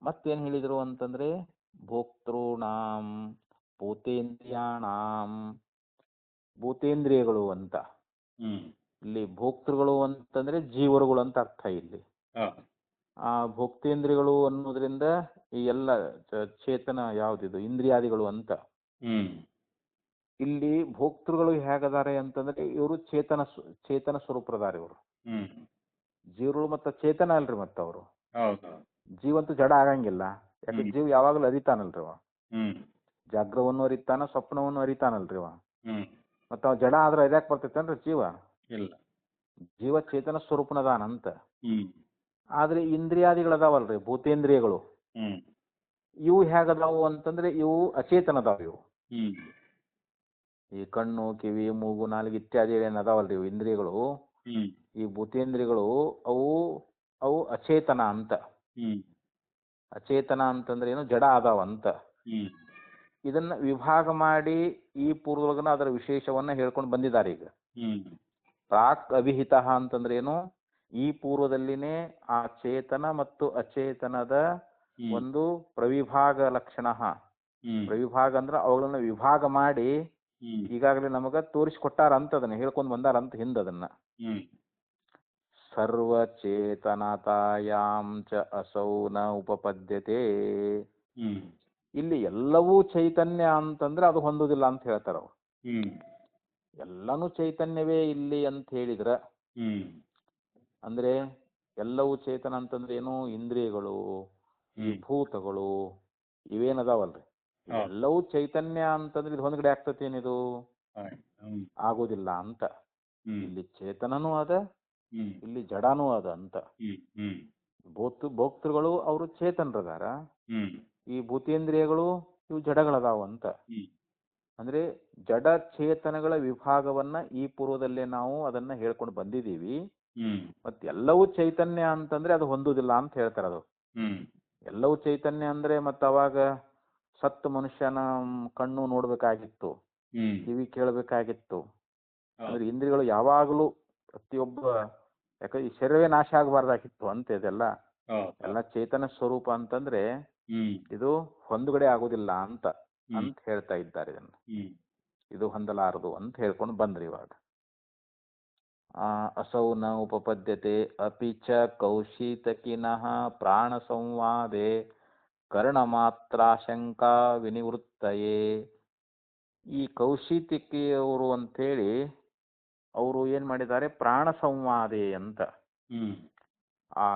ಮತ್ತೇನು ಹೇಳಿದರು ಅಂತಂದ್ರೆ ಭೋಕ್ತೃಣಾಂ ಭೂತೇಂದ್ರಿಯಾಣಾಂ, ಭೂತೇಂದ್ರಿಯಗಳು ಅಂತ. ಇಲ್ಲಿ ಭೋಕ್ತೃಗಳು ಅಂತಂದ್ರೆ ಜೀವರುಗಳು ಅಂತ ಅರ್ಥ. ಇಲ್ಲಿ ಆ ಭೋಕ್ತೇಂದ್ರಿಯಗಳು ಅನ್ನೋದ್ರಿಂದ ಈ ಎಲ್ಲ ಚೇತನ ಯಾವ್ದಿದು ಇಂದ್ರಿಯಾದಿಗಳು ಅಂತ. ಇಲ್ಲಿ ಭೋಕ್ತೃಗಳು ಹೇಗದಾರೆ ಅಂತಂದ್ರೆ ಇವರು ಚೇತನ ಸ್ವರೂಪದಾರ ಇವರು. ಜೀವರುಗಳು ಮತ್ತ ಚೇತನ ಅಲ್ರಿ ಮತ್ತ ಅವರು. ಜೀವಂತೂ ಜಡ ಆಗಂಗಿಲ್ಲ. ಯಾಕಂದ್ರೆ ಜೀವ ಯಾವಾಗಲೂ ಅರಿತಾನಲ್ರಿ ಅವ. ಜಾಗ್ರವನ್ನು ಅರಿತಾನ, ಸ್ವಪ್ನವನ್ನು ಅರಿತಾನಲ್ರಿ ಅವ. ಮತ್ತ ಅವ ಜಡ ಆದ್ರೆ ಇದ್ಯಾಕೆ ಬರ್ತೈತೇನ್ರಿ ಜೀವ? ಜೀವ ಚೇತನ ಸ್ವರೂಪನದಾನಂತ. ಆದ್ರೆ ಇಂದ್ರಿಯಾದಿಗಳದಾವಲ್ರಿ ಭೂತೇಂದ್ರಿಯಗಳು, ಇವು ಹೇಗದಾವು ಅಂತಂದ್ರೆ ಇವು ಅಚೇತನದಾವ. ಇವು ಈ ಕಣ್ಣು, ಕಿವಿ, ಮೂಗು, ನಾಲಿಗೆ ಇತ್ಯಾದಿ ಏನದಾವಲ್ರಿ ಇವು ಇಂದ್ರಿಯಗಳು, ಈ ಭೂತೇಂದ್ರಿಯಗಳು ಅವು ಅಚೇತನ ಅಂತ. ಅಚೇತನ ಅಂತಂದ್ರೆ ಏನು, ಜಡ ಆದಾವ ಅಂತ. ಇದನ್ನ ವಿಭಾಗ ಮಾಡಿ ಈ ಪೂರ್ವದೊಳಗನ ಅದರ ವಿಶೇಷವನ್ನ ಹೇಳ್ಕೊಂಡು ಬಂದಿದ್ದಾರೆ. ಈಗ ಪ್ರಾಕ್ ಅಭಿಹಿತ ಅಂತಂದ್ರೆ ಏನು, ಈ ಪೂರ್ವದಲ್ಲಿನೇ ಆ ಚೇತನ ಮತ್ತು ಅಚೇತನದ ಒಂದು ಪ್ರವಿಭಾಗ ಲಕ್ಷಣ. ಪ್ರವಿಭಾಗ ಅಂದ್ರೆ ಅವುಗಳನ್ನ ವಿಭಾಗ ಮಾಡಿ ಈಗಾಗಲೇ ನಮಗ ತೋರಿಸಿಕೊಟ್ಟಾರ ಅಂತ, ಅದನ್ನ ಹೇಳ್ಕೊಂಡು ಬಂದಾರ ಅಂತ ಹಿಂದದನ್ನ. ಸ ಸರ್ವಚೇತನತಾಯಾಂ ಚ ಅಸೌ ನ ಉಪಪದ್ಯತೆ. ಹ್ಮ್ ಇಲ್ಲಿ ಎಲ್ಲವೂ ಚೈತನ್ಯ ಅಂತಂದ್ರೆ ಅದು ಹೊಂದುದಿಲ್ಲ ಅಂತ ಹೇಳ್ತಾರ ಅವ್ರು. ಹ್ಮ್ ಎಲ್ಲನೂ ಚೈತನ್ಯವೇ ಇಲ್ಲಿ ಅಂತ ಹೇಳಿದ್ರ ಹ್ಮ್ ಅಂದ್ರೆ ಎಲ್ಲವೂ ಚೇತನ ಅಂತಂದ್ರೆ ಏನು, ಇಂದ್ರಿಯಗಳು, ಈ ಭೂತಗಳು ಇವೇನದಾವಲ್ರಿ, ಎಲ್ಲವೂ ಚೈತನ್ಯ ಅಂತಂದ್ರೆ ಇದು ಹೊಂದ್ಗಡೆ ಆಗ್ತತಿ ಏನಿದು, ಆಗೋದಿಲ್ಲ ಅಂತ. ಇಲ್ಲಿ ಚೇತನನೂ ಅದ, ಇಲ್ಲಿ ಜಡನೂ ಅದ ಅಂತ. ಭೋಕ್ತೃಗಳು ಅವರು ಚೇತನರದಾರ, ಈ ಭೂತೇಂದ್ರಿಯಗಳು ಇವು ಜಡಗಳದಾವ ಅಂತ. ಅಂದ್ರೆ ಜಡ ಚೇತನಗಳ ವಿಭಾಗವನ್ನ ಈ ಪೂರ್ವದಲ್ಲೇ ನಾವು ಅದನ್ನ ಹೇಳ್ಕೊಂಡು ಬಂದಿದ್ದೀವಿ. ಮತ್ ಎಲ್ಲವೂ ಚೈತನ್ಯ ಅಂತಂದ್ರೆ ಅದು ಹೊಂದುದಿಲ್ಲ ಅಂತ ಹೇಳ್ತಾರ. ಅದು ಎಲ್ಲವೂ ಚೈತನ್ಯ ಅಂದ್ರೆ ಮತ್ತ ಅವಾಗ ಸತ್ತು ಮನುಷ್ಯನ ಕಣ್ಣು ನೋಡ್ಬೇಕಾಗಿತ್ತು, ಕಿವಿ ಕೇಳಬೇಕಾಗಿತ್ತು, ಅಂದ್ರೆ ಇಂದ್ರಿಯಗಳು ಯಾವಾಗಲೂ ಪ್ರತಿಯೊಬ್ಬ, ಯಾಕಂದ್ರೆ ಈ ಶರೀರವೇ ನಾಶ ಆಗಬಾರ್ದಾಗಿತ್ತು ಅಂತ. ಇದೆಲ್ಲ ಎಲ್ಲ ಚೇತನ ಸ್ವರೂಪ ಅಂತಂದ್ರೆ ಇದು ಹೊಂದುಗಡೆ ಆಗೋದಿಲ್ಲ ಅಂತ ಹೇಳ್ತಾ ಇದ್ದಾರೆ. ಇದನ್ನ ಇದು ಹೊಂದಲಾರದು ಅಂತ ಹೇಳ್ಕೊಂಡು ಬಂದ್ರಿ. ಇವಾಗ ಅಸೌ ನ ಉಪಪದ್ಯತೆ ಅಪಿ ಚ ಕೌಶಿತಕಿನಃ ಪ್ರಾಣ ಸಂವಾದೆ ಕರ್ಣಮಾತ್ರಾಶಂಕಾ ವಿನಿವೃತ್ತಯೇ. ಈ ಕೌಶಿತಿಕಿಯವರು ಅಂತೇಳಿ ಅವರು ಏನ್ ಮಾಡಿದ್ದಾರೆ, ಪ್ರಾಣ ಸಂವಾದೆ ಅಂತ. ಆ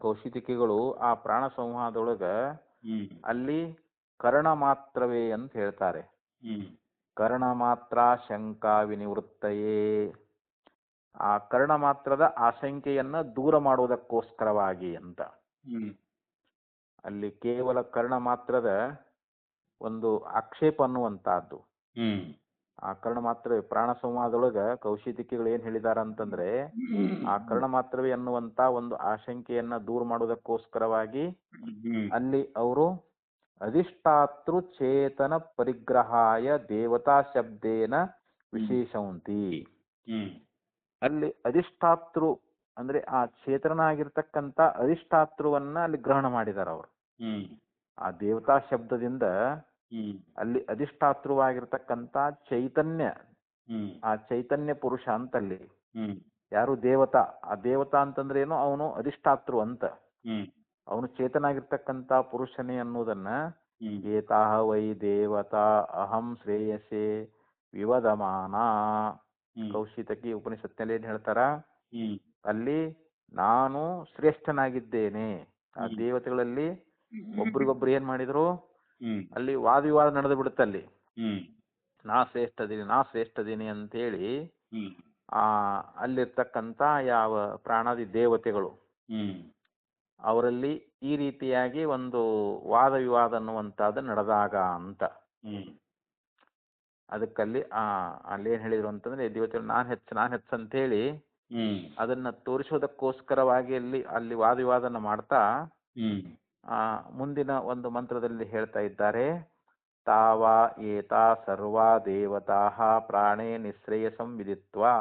ಕೌಶಿತಿಕಿಗಳು ಆ ಪ್ರಾಣ ಸಂವಾದೊಳಗ ಅಲ್ಲಿ ಕರ್ಣ ಮಾತ್ರವೇ ಅಂತ ಹೇಳ್ತಾರೆ. ಕರ್ಣ ಮಾತ್ರ ಶಂಕಾ ವಿನಿವೃತ್ತಯೇ, ಆ ಕರ್ಣ ಮಾತ್ರದ ಆಶಂಕೆಯನ್ನ ದೂರ ಮಾಡುವುದಕ್ಕೋಸ್ಕರವಾಗಿ ಅಂತ. ಅಲ್ಲಿ ಕೇವಲ ಕರ್ಣ ಮಾತ್ರದ ಒಂದು ಆಕ್ಷೇಪ ಅನ್ನುವಂತಹದ್ದು. ಆ ಕರ್ಣ ಮಾತ್ರವೇ ಪ್ರಾಣ ಸಂವಾದದೊಳಗ ಕೌಶಿತಿಕಿಗಳು ಏನ್ ಹೇಳಿದಾರ ಅಂತಂದ್ರೆ, ಆ ಕರ್ಣ ಮಾತ್ರವೇ ಅನ್ನುವಂತ ಒಂದು ಆಶಂಕೆಯನ್ನ ದೂರ ಮಾಡುವುದಕ್ಕೋಸ್ಕರವಾಗಿ ಅಲ್ಲಿ ಅವರು ಅಧಿಷ್ಠಾತೃ ಚೇತನ ಪರಿಗ್ರಹಾಯ ದೇವತಾ ಶಬ್ದೇನ ವಿಶೇಷವಂತಿ. ಅಲ್ಲಿ ಅಧಿಷ್ಠಾತೃ ಅಂದ್ರೆ ಆ ಚೇತನಾಗಿರ್ತಕ್ಕಂಥ ಅಧಿಷ್ಠಾತೃವನ್ನ ಅಲ್ಲಿ ಗ್ರಹಣ ಮಾಡಿದಾರ ಅವರು. ಆ ದೇವತಾ ಶಬ್ದದಿಂದ ಅಲ್ಲಿ ಅಧಿಷ್ಠಾತೃವಾಗಿರ್ತಕ್ಕಂಥ ಚೈತನ್ಯ, ಆ ಚೈತನ್ಯ ಪುರುಷ ಅಂತಲ್ಲಿ ಯಾರು ದೇವತಾ, ಆ ದೇವತಾ ಅಂತಂದ್ರೆ ಏನು, ಅವನು ಅಧಿಷ್ಠಾತೃ ಅಂತ. ಅವನು ಚೇತನಾಗಿರ್ತಕ್ಕಂಥ ಪುರುಷನೇ ಅನ್ನೋದನ್ನ ಏತಾಹ ವೈ ದೇವತಾ ಅಹಂ ಶ್ರೇಯಸೆ ವಿವದಮಾನ. ಕೌಶಿತಕಿ ಉಪನಿಷತ್ನಲ್ಲಿ ಏನ್ ಹೇಳ್ತಾರ, ಅಲ್ಲಿ ನಾನು ಶ್ರೇಷ್ಠನಾಗಿದ್ದೇನೆ. ಆ ದೇವತೆಗಳಲ್ಲಿ ಒಬ್ರಿಗೊಬ್ರು ಏನ್ ಮಾಡಿದ್ರು, ಅಲ್ಲಿ ವಾದ ವಿವಾದ ನಡೆದು ಬಿಡುತ್ತಲ್ಲಿ. ನಾ ಶ್ರೇಷ್ಠದೀನಿ ಅಂತೇಳಿ ಅಲ್ಲಿರ್ತಕ್ಕಂಥ ಯಾವ ಪ್ರಾಣಾದಿ ದೇವತೆಗಳು ಅವರಲ್ಲಿ ಈ ರೀತಿಯಾಗಿ ಒಂದು ವಾದ ವಿವಾದ ಅನ್ನುವಂಥದ್ದು ನಡೆದಾಗ ಅಂತ. ಅದಕ್ಕಲ್ಲಿ ಅಲ್ಲಿ ಏನ್ ಹೇಳಿದ್ರು ಅಂತಂದ್ರೆ, ದೇವತೆಗಳು ನಾನ್ ಹೆಚ್ಚು ಅಂತ ಹೇಳಿ ಅದನ್ನ ತೋರಿಸೋದಕ್ಕೋಸ್ಕರವಾಗಿ ಅಲ್ಲಿ ವಾದ ವಿವಾದನ ಮಾಡ್ತಾ ಮುಂದಿನ ಒಂದು ಮಂತ್ರದಲ್ಲಿ ಹೇಳ್ತಾ ಇದ್ದಾರೆ, ತಾವಾ ಏತಾ ಸರ್ವಾ ದೇವತಾ ಪ್ರಾಣೇ ನಿಶ್ರೇಯಸಂ ವಿದಿತ್ವಾ.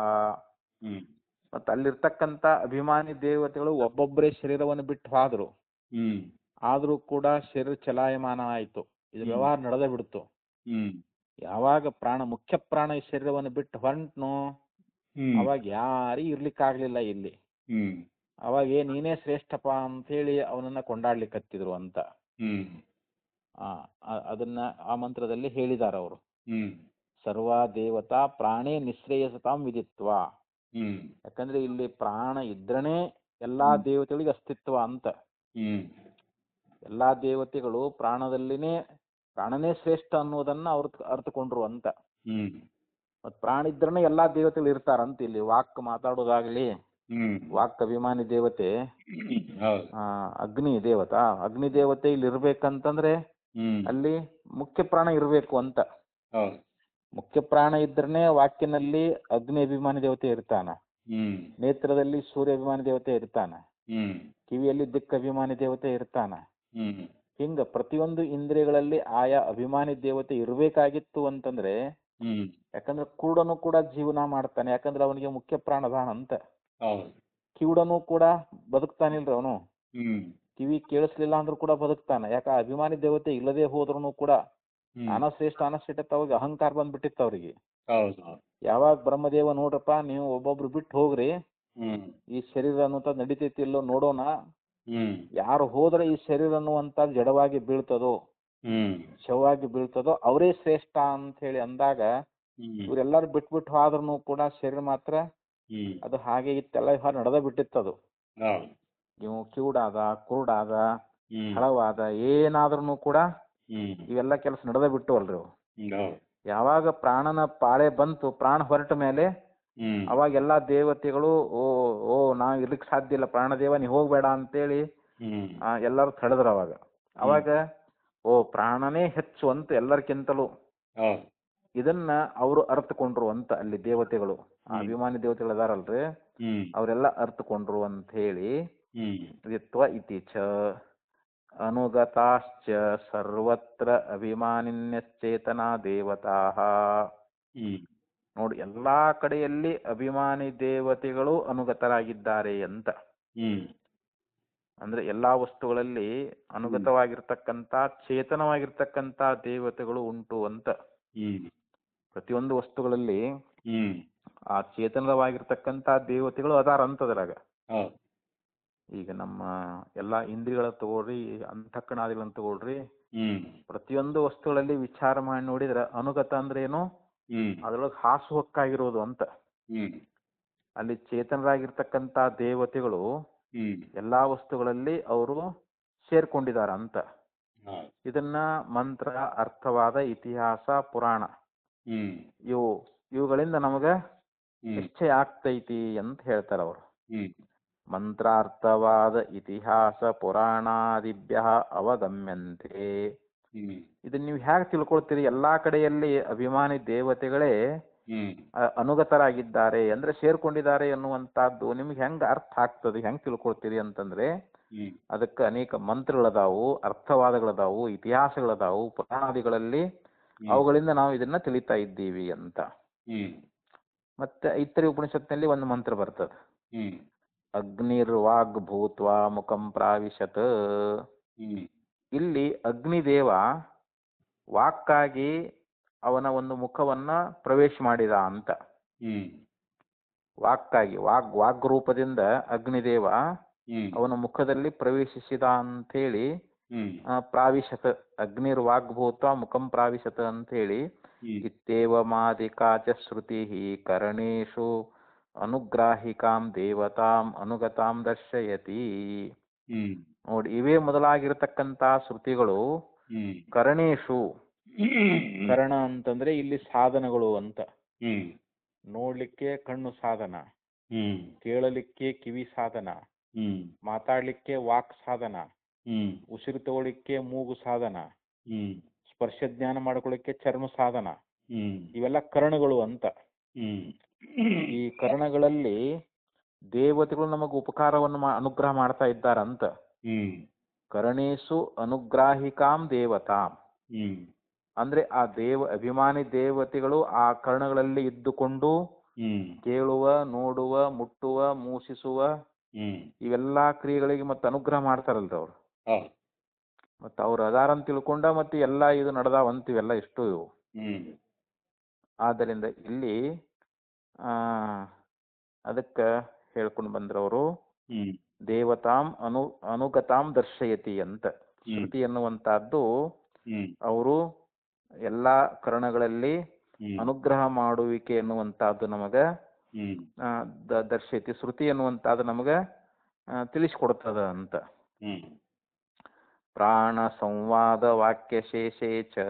ಮತ್ತ ಅಲ್ಲಿರ್ತಕ್ಕಂಥ ಅಭಿಮಾನಿ ದೇವತೆಗಳು ಒಬ್ಬೊಬ್ಬರೇ ಶರೀರವನ್ನು ಬಿಟ್ಟು ಹೋದ್ರು, ಆದ್ರೂ ಕೂಡ ಶರೀರ ಚಲಾಯಮಾನ ಆಯ್ತು, ಇದು ವ್ಯವಹಾರ ನಡೆದೇ ಬಿಡ್ತು. ಯಾವಾಗ ಮುಖ್ಯ ಪ್ರಾಣ ಈ ಶರೀರವನ್ನು ಬಿಟ್ಟು ಹೊಂಟ್ನು, ಅವಾಗ ಯಾರಿಗೂ ಇರ್ಲಿಕ್ಕಾಗ್ಲಿಲ್ಲ ಇಲ್ಲಿ. ಅವಾಗ ನೀನೇ ಶ್ರೇಷ್ಠಪ್ಪ ಅಂತ ಹೇಳಿ ಅವನನ್ನ ಕೊಂಡಾಡ್ಲಿಕ್ಕತ್ತಿದ್ರು ಅಂತ. ಅದನ್ನ ಆ ಮಂತ್ರದಲ್ಲಿ ಹೇಳಿದಾರ ಅವರು. ಸರ್ವಾ ದೇವತಾ ಪ್ರಾಣೇ ನಿಶ್ರೇಯಸತಾಂ ವಿದಿತ್ವ. ಯಾಕಂದ್ರೆ ಇಲ್ಲಿ ಪ್ರಾಣ ಇದ್ರನೇ ಎಲ್ಲಾ ದೇವತೆಗಳಿಗೆ ಅಸ್ತಿತ್ವ ಅಂತ. ಎಲ್ಲಾ ದೇವತೆಗಳು ಪ್ರಾಣನೇ ಶ್ರೇಷ್ಠ ಅನ್ನೋದನ್ನ ಅವ್ರು ಅರ್ಥಕೊಂಡ್ರು ಅಂತ. ಮತ್ ಪ್ರಾಣ ಇದ್ರನೇ ಎಲ್ಲಾ ದೇವತೆಗಳು ಇರ್ತಾರಂತ. ಇಲ್ಲಿ ವಾಕ್ ಮಾತಾಡೋದಾಗ್ಲಿ, ವಾಕ್ ಅಭಿಮಾನಿ ದೇವತೆ ಅಗ್ನಿ ದೇವತೆ ಇಲ್ಲಿ ಇರ್ಬೇಕಂತಂದ್ರೆ ಅಲ್ಲಿ ಮುಖ್ಯ ಪ್ರಾಣ ಇರ್ಬೇಕು ಅಂತ. ಮುಖ್ಯ ಪ್ರಾಣ ಇದ್ರನೇ ವಾಕ್ಯನಲ್ಲಿ ಅಗ್ನಿ ಅಭಿಮಾನಿ ದೇವತೆ ಇರ್ತಾನ, ನೇತ್ರದಲ್ಲಿ ಸೂರ್ಯ ಅಭಿಮಾನಿ ದೇವತೆ ಇರ್ತಾನ, ಕಿವಿಯಲ್ಲಿ ದಿಕ್ ಅಭಿಮಾನಿ ದೇವತೆ ಇರ್ತಾನ. ಹಿಂಗ ಪ್ರತಿಯೊಂದು ಇಂದ್ರಿಯಗಳಲ್ಲಿ ಆಯಾ ಅಭಿಮಾನಿ ದೇವತೆ ಇರ್ಬೇಕಾಗಿತ್ತು ಅಂತಂದ್ರೆ, ಯಾಕಂದ್ರೆ ಕುರುಡನು ಕೂಡ ಜೀವನ ಮಾಡ್ತಾನೆ, ಯಾಕಂದ್ರೆ ಅವನಿಗೆ ಮುಖ್ಯ ಪ್ರಾಣದಾನ ಅಂತ. ಕಿವುಡನು ಕೂಡ ಬದುಕ್ತಾನಿಲ್ರಿ, ಅವನು ಕಿವಿ ಕೇಳಿಸ್ಲಿಲ್ಲ ಅಂದ್ರೂ ಕೂಡ ಬದುಕ್ತಾನ. ಯಾಕ ಅಭಿಮಾನಿ ದೇವತೆ ಇಲ್ಲದೆ ಹೋದ್ರು ಕೂಡ ಅನಶ್ರೇಷ್ಠ ಅವಾಗ ಅಹಂಕಾರ ಬಂದ್ಬಿಟ್ಟಿತ್ತು ಅವ್ರಿಗೆ. ಯಾವಾಗ ಬ್ರಹ್ಮದೇವ ನೋಡ್ರಪ್ಪ ನೀವು ಒಬ್ಬೊಬ್ರು ಬಿಟ್ಟು ಹೋಗ್ರಿ, ಹ್ಮ್ ಈ ಶರೀರ ಅನ್ನುವಂಥದ್ದು ನಡಿತೈತಿ ಇಲ್ಲೋ ನೋಡೋಣ, ಹ್ಮ್ ಯಾರು ಹೋದ್ರೆ ಈ ಶರೀರ ಅನ್ನುವಂಥದ್ದು ಜಡವಾಗಿ ಬೀಳ್ತದೋ ಹ್ಮ್ ಶವವಾಗಿ ಬೀಳ್ತದೋ ಅವರೇ ಶ್ರೇಷ್ಠ ಅಂತ ಹೇಳಿ ಅಂದಾಗ ಹ್ಮ್ ಇವರೆಲ್ಲರೂ ಬಿಟ್ಬಿಟ್ಟು ಹೋದ್ರೂ ಕೂಡ ಶರೀರ ಮಾತ್ರ ಹ್ಮ್ ಅದು ಹಾಗೆ ಇತ್ತೆಲ್ಲ ನಡೆದ ಬಿಟ್ಟಿತ್ತದು. ಹೌದು. ಇವು ಕಿವುಡಾದ, ಕುರುಡಾದ, ಹ್ಮ್ ಹಳವಾದ ಏನಾದ್ರೂ ಕೂಡ ಹ್ಮ್ ಇವೆಲ್ಲ ಕೆಲಸ ನಡೆದ ಬಿಟ್ಟು ಅಲ್ರಿ ಅವು. ಹೌದು. ಯಾವಾಗ ಪ್ರಾಣನ ಪಾಳೆ ಬಂತು, ಪ್ರಾಣ ಹೊರಟ ಮೇಲೆ ಹ್ಮ್ ಅವಾಗ ಎಲ್ಲಾ ದೇವತೆಗಳು ಓ ಓ ನಾವ್ ಇರ್ಲಿಕ್ಕೆ ಸಾಧ್ಯ ಇಲ್ಲ, ಪ್ರಾಣದೇವ ನೀ ಹೋಗ್ಬೇಡ ಅಂತೇಳಿ ಹ್ಮ್ ಎಲ್ಲರೂ ತಡೆದ್ರು. ಅವಾಗ ಹ್ಮ್ ಅವಾಗ ಓ ಪ್ರಾಣನೇ ಹೆಚ್ಚು ಅಂತ ಎಲ್ಲರಿಗಿಂತಲೂ ಹೌದು. ಇದನ್ನ ಅವರು ಅರ್ಥಕೊಂಡ್ರು ಅಂತ ಅಲ್ಲಿ ದೇವತೆಗಳು, ಆ ಹ್ಮ್ ಅಭಿಮಾನಿ ದೇವತೆಗಳು ಅದಾರಲ್ರಿ ಹ್ಮ್ ಅವರೆಲ್ಲ ಅರ್ಥಕೊಂಡ್ರು ಅಂತ ಹೇಳಿ ಹ್ಮ್ ತ್ವ ಇತಿ ಚ ಅನುಗತಾಶ್ಚ ಸರ್ವತ್ರ ಅಭಿಮಾನಿನ್ಯಶ್ಚೇತನಾ ದೇವತಾಃ. ಹ್ಮ್ ನೋಡಿ, ಎಲ್ಲಾ ಕಡೆಯಲ್ಲಿ ಅಭಿಮಾನಿ ದೇವತೆಗಳು ಅನುಗತರಾಗಿದ್ದಾರೆ ಅಂತ. ಹ್ಮ್ ಅಂದ್ರೆ ಎಲ್ಲಾ ವಸ್ತುಗಳಲ್ಲಿ ಅನುಗತವಾಗಿರ್ತಕ್ಕಂಥ ಚೇತನವಾಗಿರ್ತಕ್ಕಂಥ ದೇವತೆಗಳು ಉಂಟು ಅಂತ. ಹ್ಮ್ ಪ್ರತಿಯೊಂದು ವಸ್ತುಗಳಲ್ಲಿ ಹ್ಮ್ ಆ ಚೇತನವಾಗಿರ್ತಕ್ಕಂಥ ದೇವತೆಗಳು ಅದಾರ ಅಂತದ್ರಾಗ. ಹೌದು. ಈಗ ನಮ್ಮ ಎಲ್ಲಾ ಇಂದ್ರಿಯಗಳ ತಗೊಳ್ರಿ, ಅಂತಃಕರಣಾದಿಗಳನ್ನ ತಗೊಳ್ರಿ, ಹ್ಮ್ ಪ್ರತಿಯೊಂದು ವಸ್ತುಗಳಲ್ಲಿ ವಿಚಾರ ಮಾಡಿ ನೋಡಿದ್ರೆ ಅನುಗತ ಅಂದ್ರೆ ಏನು, ಹ್ಮ್ ಅದ್ರೊಳಗೆ ಹಾಸುಹೊಕ್ಕಾಗಿರೋದು ಅಂತ. ಹ್ಮ್ ಅಲ್ಲಿ ಚೇತನರಾಗಿರ್ತಕ್ಕಂಥ ದೇವತೆಗಳು ಹ್ಮ್ ಎಲ್ಲಾ ವಸ್ತುಗಳಲ್ಲಿ ಅವರು ಸೇರ್ಕೊಂಡಿದಾರ ಅಂತ. ಹೌದು. ಇದನ್ನ ಮಂತ್ರ, ಅರ್ಥವಾದ, ಇತಿಹಾಸ, ಪುರಾಣ ಹ್ಮ್ ಇವುಗಳಿಂದ ನಮಗ ಹ್ಮ್ ನಿಶ್ಚಯ ಆಗ್ತೈತಿ ಅಂತ ಹೇಳ್ತಾರ ಅವರು. ಹ್ಮ್ ಮಂತ್ರಾರ್ಥವಾದ ಇತಿಹಾಸ ಪುರಾಣಾದಿಭ್ಯ ಅವಗಮ್ಯಂತೆ. ಹ್ಮ್ ಇದನ್ನ ನೀವು ಹೇಗೆ ತಿಳ್ಕೊಳ್ತೀರಿ? ಎಲ್ಲಾ ಕಡೆಯಲ್ಲಿ ಅಭಿಮಾನಿ ದೇವತೆಗಳೇ ಹ್ಮ್ ಅನುಗತರಾಗಿದ್ದಾರೆ ಅಂದ್ರೆ ಸೇರ್ಕೊಂಡಿದ್ದಾರೆ ಎನ್ನುವಂತಹದ್ದು ನಿಮ್ಗೆ ಹೆಂಗ ಅರ್ಥ ಆಗ್ತದೆ, ಹೆಂಗ್ ತಿಳ್ಕೊಳ್ತೀರಿ ಅಂತಂದ್ರೆ ಹ್ಮ್ ಅದಕ್ಕೆ ಅನೇಕ ಮಂತ್ರಗಳದಾವು, ಅರ್ಥವಾದಗಳದಾವು, ಇತಿಹಾಸಗಳದಾವು, ಪುರಾಣಾದಿಗಳಲ್ಲಿ ಅವುಗಳಿಂದ ನಾವು ಇದನ್ನ ತಿಳಿತಾ ಇದ್ದೀವಿ ಅಂತ. ಹ್ಮ್ ಮತ್ತೆ ಐತರಿ ಉಪನಿಷತ್ನಲ್ಲಿ ಒಂದು ಮಂತ್ರ ಬರ್ತದೆ, ಹ್ಮ್ ಅಗ್ನಿರ್ವಾಗ್ ಭೂತ್ವಾ ಮುಖಂ ಪ್ರಾವಿಶತ್. ಹ್ಮ್ ಇಲ್ಲಿ ಅಗ್ನಿದೇವ ವಾಕ್ಕಾಗಿ ಅವನ ಒಂದು ಮುಖವನ್ನ ಪ್ರವೇಶ ಮಾಡಿದ ಅಂತ. ಹ್ಮ್ ವಾಕ್ಕಾಗಿ ವಾಗ್ರೂಪದಿಂದ ಅಗ್ನಿದೇವ ಹ್ಮ್ ಅವನ ಮುಖದಲ್ಲಿ ಪ್ರವೇಶಿಸಿದ ಅಂತೇಳಿ ಹ್ಮ್ ಪ್ರಾವಿಶತ, ಅಗ್ನಿರ್ವಾಗ್ಭೂತ ಮುಖಂ ಪ್ರಾವಿಶತ ಅಂತ ಹೇಳಿ ಹ್ಮ್ ಇತ್ತೇವ ಮಾದಿಕಾಚ ಶ್ರುತಿ ಕರಣೇಶು ಅನುಗ್ರಾಹಿಕಾಂ ದೇವತಾಂ ಅನುಗತಾಂ ದರ್ಶಯತಿ. ಹ್ಮ್ ನೋಡಿ, ಇವೇ ಮೊದಲಾಗಿರತಕ್ಕಂತ ಶ್ರುತಿಗಳು ಹ್ಮ್ ಕರಣೇಶು, ಕರಣ ಅಂತಂದ್ರೆ ಇಲ್ಲಿ ಸಾಧನಗಳು ಅಂತ. ಹ್ಮ್ ನೋಡ್ಲಿಕ್ಕೆ ಕಣ್ಣು ಸಾಧನ, ಹ್ಮ್ ಕೇಳಲಿಕ್ಕೆ ಕಿವಿ ಸಾಧನ, ಹ್ಮ್ ಮಾತಾಡ್ಲಿಕ್ಕೆ ವಾಕ್ ಸಾಧನ, ಹ್ಮ್ ಉಸಿರು ತಗೊಳ್ಳಿಕ್ಕೆ ಮೂಗು ಸಾಧನ, ಹ್ಮ್ ಸ್ಪರ್ಶ ಜ್ಞಾನ ಮಾಡ್ಕೊಳ್ಳಿಕ್ಕೆ ಚರ್ಮ ಸಾಧನ, ಹ್ಮ್ ಇವೆಲ್ಲ ಕರಣಗಳು ಅಂತ. ಹ್ಮ್ ಈ ಕರಣಗಳಲ್ಲಿ ದೇವತೆಗಳು ನಮಗೆ ಉಪಕಾರವನ್ನು ಅನುಗ್ರಹ ಮಾಡ್ತಾ ಇದ್ದಾರಂತ. ಹ್ಮ್ ಕರಣೇಶು ಅನುಗ್ರಾಹಿಕಾಂ ದೇವತಾಂ ಹ್ಮ್ ಅಂದ್ರೆ ಆ ಅಭಿಮಾನಿ ದೇವತೆಗಳು ಆ ಕರ್ಣಗಳಲ್ಲಿ ಇದ್ದುಕೊಂಡು ಹ್ಮ್ ಕೇಳುವ, ನೋಡುವ, ಮುಟ್ಟುವ, ಮೂಸಿಸುವ ಹ್ಮ್ ಇವೆಲ್ಲಾ ಕ್ರಿಯೆಗಳಿಗೆ ಮತ್ತೆ ಅನುಗ್ರಹ ಮಾಡ್ತಾರಲ್ರಿ ಅವ್ರು. ಹೌದು. ಮತ್ತೆ ಅವ್ರು ಅದಾರಂತ ತಿಳ್ಕೊಂಡ ಮತ್ತೆ ಎಲ್ಲ ಇದು ನಡೆದಾವಂತಿವೆಲ್ಲ ಇಷ್ಟು ಇವು. ಹ್ಮ್ ಆದ್ದರಿಂದ ಇಲ್ಲಿ ಅದಕ್ಕೆ ಹೇಳ್ಕೊಂಡು ಬಂದ್ರವರು ಹ್ಮ್ ದೇವತಾಂ ಅನುಗತಾಂ ದರ್ಶಯತಿ ಅಂತ. ಶ್ರುತಿ ಎನ್ನುವಂತಹದ್ದು ಹ್ಮ್ ಅವರು ಎಲ್ಲಾ ಕರ್ಣಗಳಲ್ಲಿ ಹ್ಮ್ ಅನುಗ್ರಹ ಮಾಡುವಿಕೆ ಎನ್ನುವಂತಹದ್ದು ನಮಗ ಹ್ಮ್ ದರ್ಶಯತಿ, ಶ್ರುತಿ ಎನ್ನುವಂತಹದ್ದು ನಮಗ ತಿಳಿಸ್ಕೊಡ್ತದ ಅಂತ. ಹ್ಮ್ ಪ್ರಾಣ ಸಂವಾದ ವಾಕ್ಯಶೇಷೇ ಚ.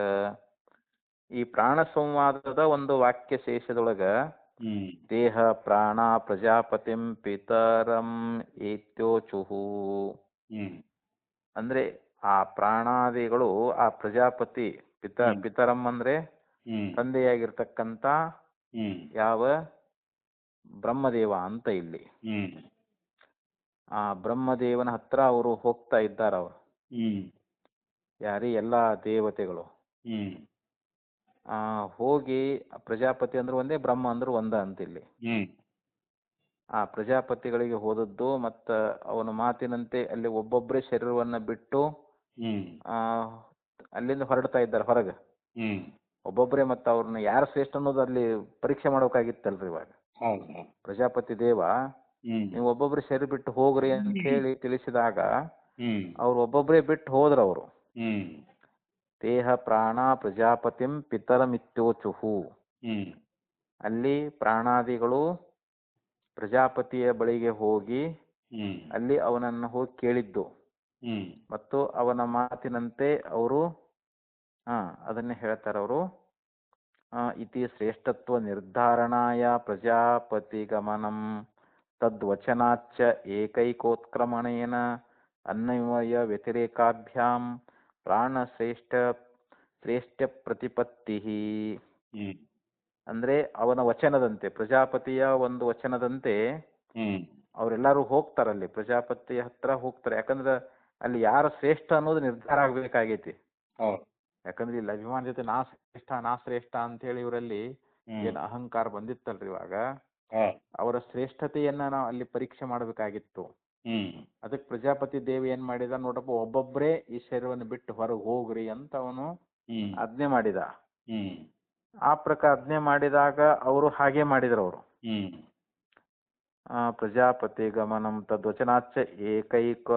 ಈ ಪ್ರಾಣ ಸಂವಾದದ ಒಂದು ವಾಕ್ಯಶೇಷದೊಳಗ ಹ್ಮ್ ದೇಹ ಪ್ರಾಣ ಪ್ರಜಾಪತಿಂ ಪಿತರಂ ಏತ್ಯೋಚುಹು. ಹ್ಮ್ ಅಂದ್ರೆ ಆ ಪ್ರಾಣಾದಿಗಳು ಆ ಪ್ರಜಾಪತಿ ಪಿತರಂ ಅಂದ್ರೆ ಹ್ಮ್ ತಂದೆಯಾಗಿರ್ತಕ್ಕಂಥ ಹ್ಮ್ ಯಾವ ಬ್ರಹ್ಮದೇವ ಅಂತ ಇಲ್ಲಿ. ಹ್ಮ್ ಆ ಬ್ರಹ್ಮದೇವನ ಹತ್ರ ಅವರು ಹೋಗ್ತಾ ಇದ್ದಾರ. ಅವರು ಹ್ಮ್ ಯಾರಿ ಎಲ್ಲಾ ದೇವತೆಗಳು ಹ್ಮ್ ಹೋಗಿ ಪ್ರಜಾಪತಿ ಅಂದ್ರೆ ಒಂದೇ, ಬ್ರಹ್ಮ ಅಂದ್ರೆ ಒಂದ ಅಂತ ಇಲ್ಲಿ. ಹ್ಮ್ ಆ ಪ್ರಜಾಪತಿಗಳಿಗೆ ಹೋದದ್ದು ಮತ್ತ ಅವನ ಮಾತಿನಂತೆ ಅಲ್ಲಿ ಒಬ್ಬೊಬ್ಬರೇ ಶರೀರವನ್ನ ಬಿಟ್ಟು ಹ್ಮ್ ಅಲ್ಲಿಂದ ಹೊರಡ್ತಾ ಇದ್ದಾರೆ ಹೊರಗೆ ಹ್ಮ್ ಒಬ್ಬೊಬ್ಬರೇ. ಮತ್ತೆ ಅವ್ರನ್ನ ಯಾರು ಶ್ರೇಷ್ಠ ಅನ್ನೋದು ಅಲ್ಲಿ ಪರೀಕ್ಷೆ ಮಾಡ್ಬೇಕಾಗಿತ್ತಲ್ರಿ ಇವಾಗ. ಹೌದು. ಪ್ರಜಾಪತಿ ದೇವ ಹ್ಮ್ ನೀವು ಒಬ್ಬೊಬ್ರು ಶರೀರ ಬಿಟ್ಟು ಹೋಗ್ರಿ ಅಂತ ಹೇಳಿ ತಿಳಿಸಿದಾಗ ಹ್ಮ್ ಅವ್ರು ಒಬ್ಬೊಬ್ಬರೇ ಬಿಟ್ಟು ಹೋದ್ರು ಅವರು. ಹ್ಮ್ ದೇಹ ಪ್ರಾಣ ಪ್ರಜಾಪತಿಂ ಪಿತರಮಿತ್ಯೋಚುಹು. ಹ್ಮ್ ಅಲ್ಲಿ ಪ್ರಾಣಾದಿಗಳು ಪ್ರಜಾಪತಿಯ ಬಳಿಗೆ ಹೋಗಿ ಹ್ಮ್ ಅಲ್ಲಿ ಅವನನ್ನು ಹೋಗಿ ಕೇಳಿದ್ದು ಹ್ಮ್ ಮತ್ತು ಅವನ ಮಾತಿನಂತೆ ಅವರು ಅದನ್ನೇ ಹೇಳ್ತಾರೆ ಅವರು. ಇತಿ ಶ್ರೇಷ್ಠತ್ವ ನಿರ್ಧಾರಣಾಯ ಪ್ರಜಾಪತಿಗಮನಂ ತದ್ವಚನಾಚ್ಚ ಏಕೈಕೋತ್ಕ್ರಮಣೇನ ಅನ್ವಯ ವ್ಯತಿರೇಕಾಭ್ಯಾಂ ಶ್ರೇಷ್ಠ ಪ್ರತಿಪತ್ತಿ. ಹ್ಮ್ ಅಂದ್ರೆ ಅವನ ವಚನದಂತೆ, ಪ್ರಜಾಪತಿಯ ಒಂದು ವಚನದಂತೆ ಹ್ಮ್ ಅವರೆಲ್ಲರೂ ಹೋಗ್ತಾರಲ್ಲಿ, ಪ್ರಜಾಪತಿ ಹತ್ರ ಹೋಗ್ತಾರೆ. ಯಾಕಂದ್ರೆ ಅಲ್ಲಿ ಯಾರ ಶ್ರೇಷ್ಠ ಅನ್ನೋದು ನಿರ್ಧಾರ ಆಗ್ಬೇಕಾಗೈತಿ. ಹೌದು. ಯಾಕಂದ್ರೆ ಇಲ್ಲಿ ಅಭಿಮಾನ ಜೊತೆ ನಾ ಶ್ರೇಷ್ಠ ಅಂತ ಹೇಳಿ ಇವರಲ್ಲಿ ಏನು ಅಹಂಕಾರ ಬಂದಿತ್ತಲ್ರಿ ಇವಾಗ, ಅವರ ಶ್ರೇಷ್ಠತೆಯನ್ನ ನಾವು ಅಲ್ಲಿ ಪರೀಕ್ಷೆ ಮಾಡಬೇಕಾಗಿತ್ತು. ಅದಕ್ಕೆ ಪ್ರಜಾಪತಿ ದೇವಿ ಏನ್ ಮಾಡಿದ ನೋಡಪ್ಪ, ಒಬ್ಬೊಬ್ಬರೇ ಈ ಶರೀರವನ್ನು ಬಿಟ್ಟು ಹೊರಗೆ ಹೋಗ್ರಿ ಅಂತ ಅವನು ಆಜ್ಞೆ ಮಾಡಿದ. ಆ ಪ್ರಕಾರ ಆಜ್ಞೆ ಮಾಡಿದಾಗ ಅವರು ಹಾಗೆ ಮಾಡಿದ್ರು. ಅವರು ಪ್ರಜಾಪತಿ ಗಮನಂ ತದ್ವಚನಾಚ್ಚ ಏಕೈಕ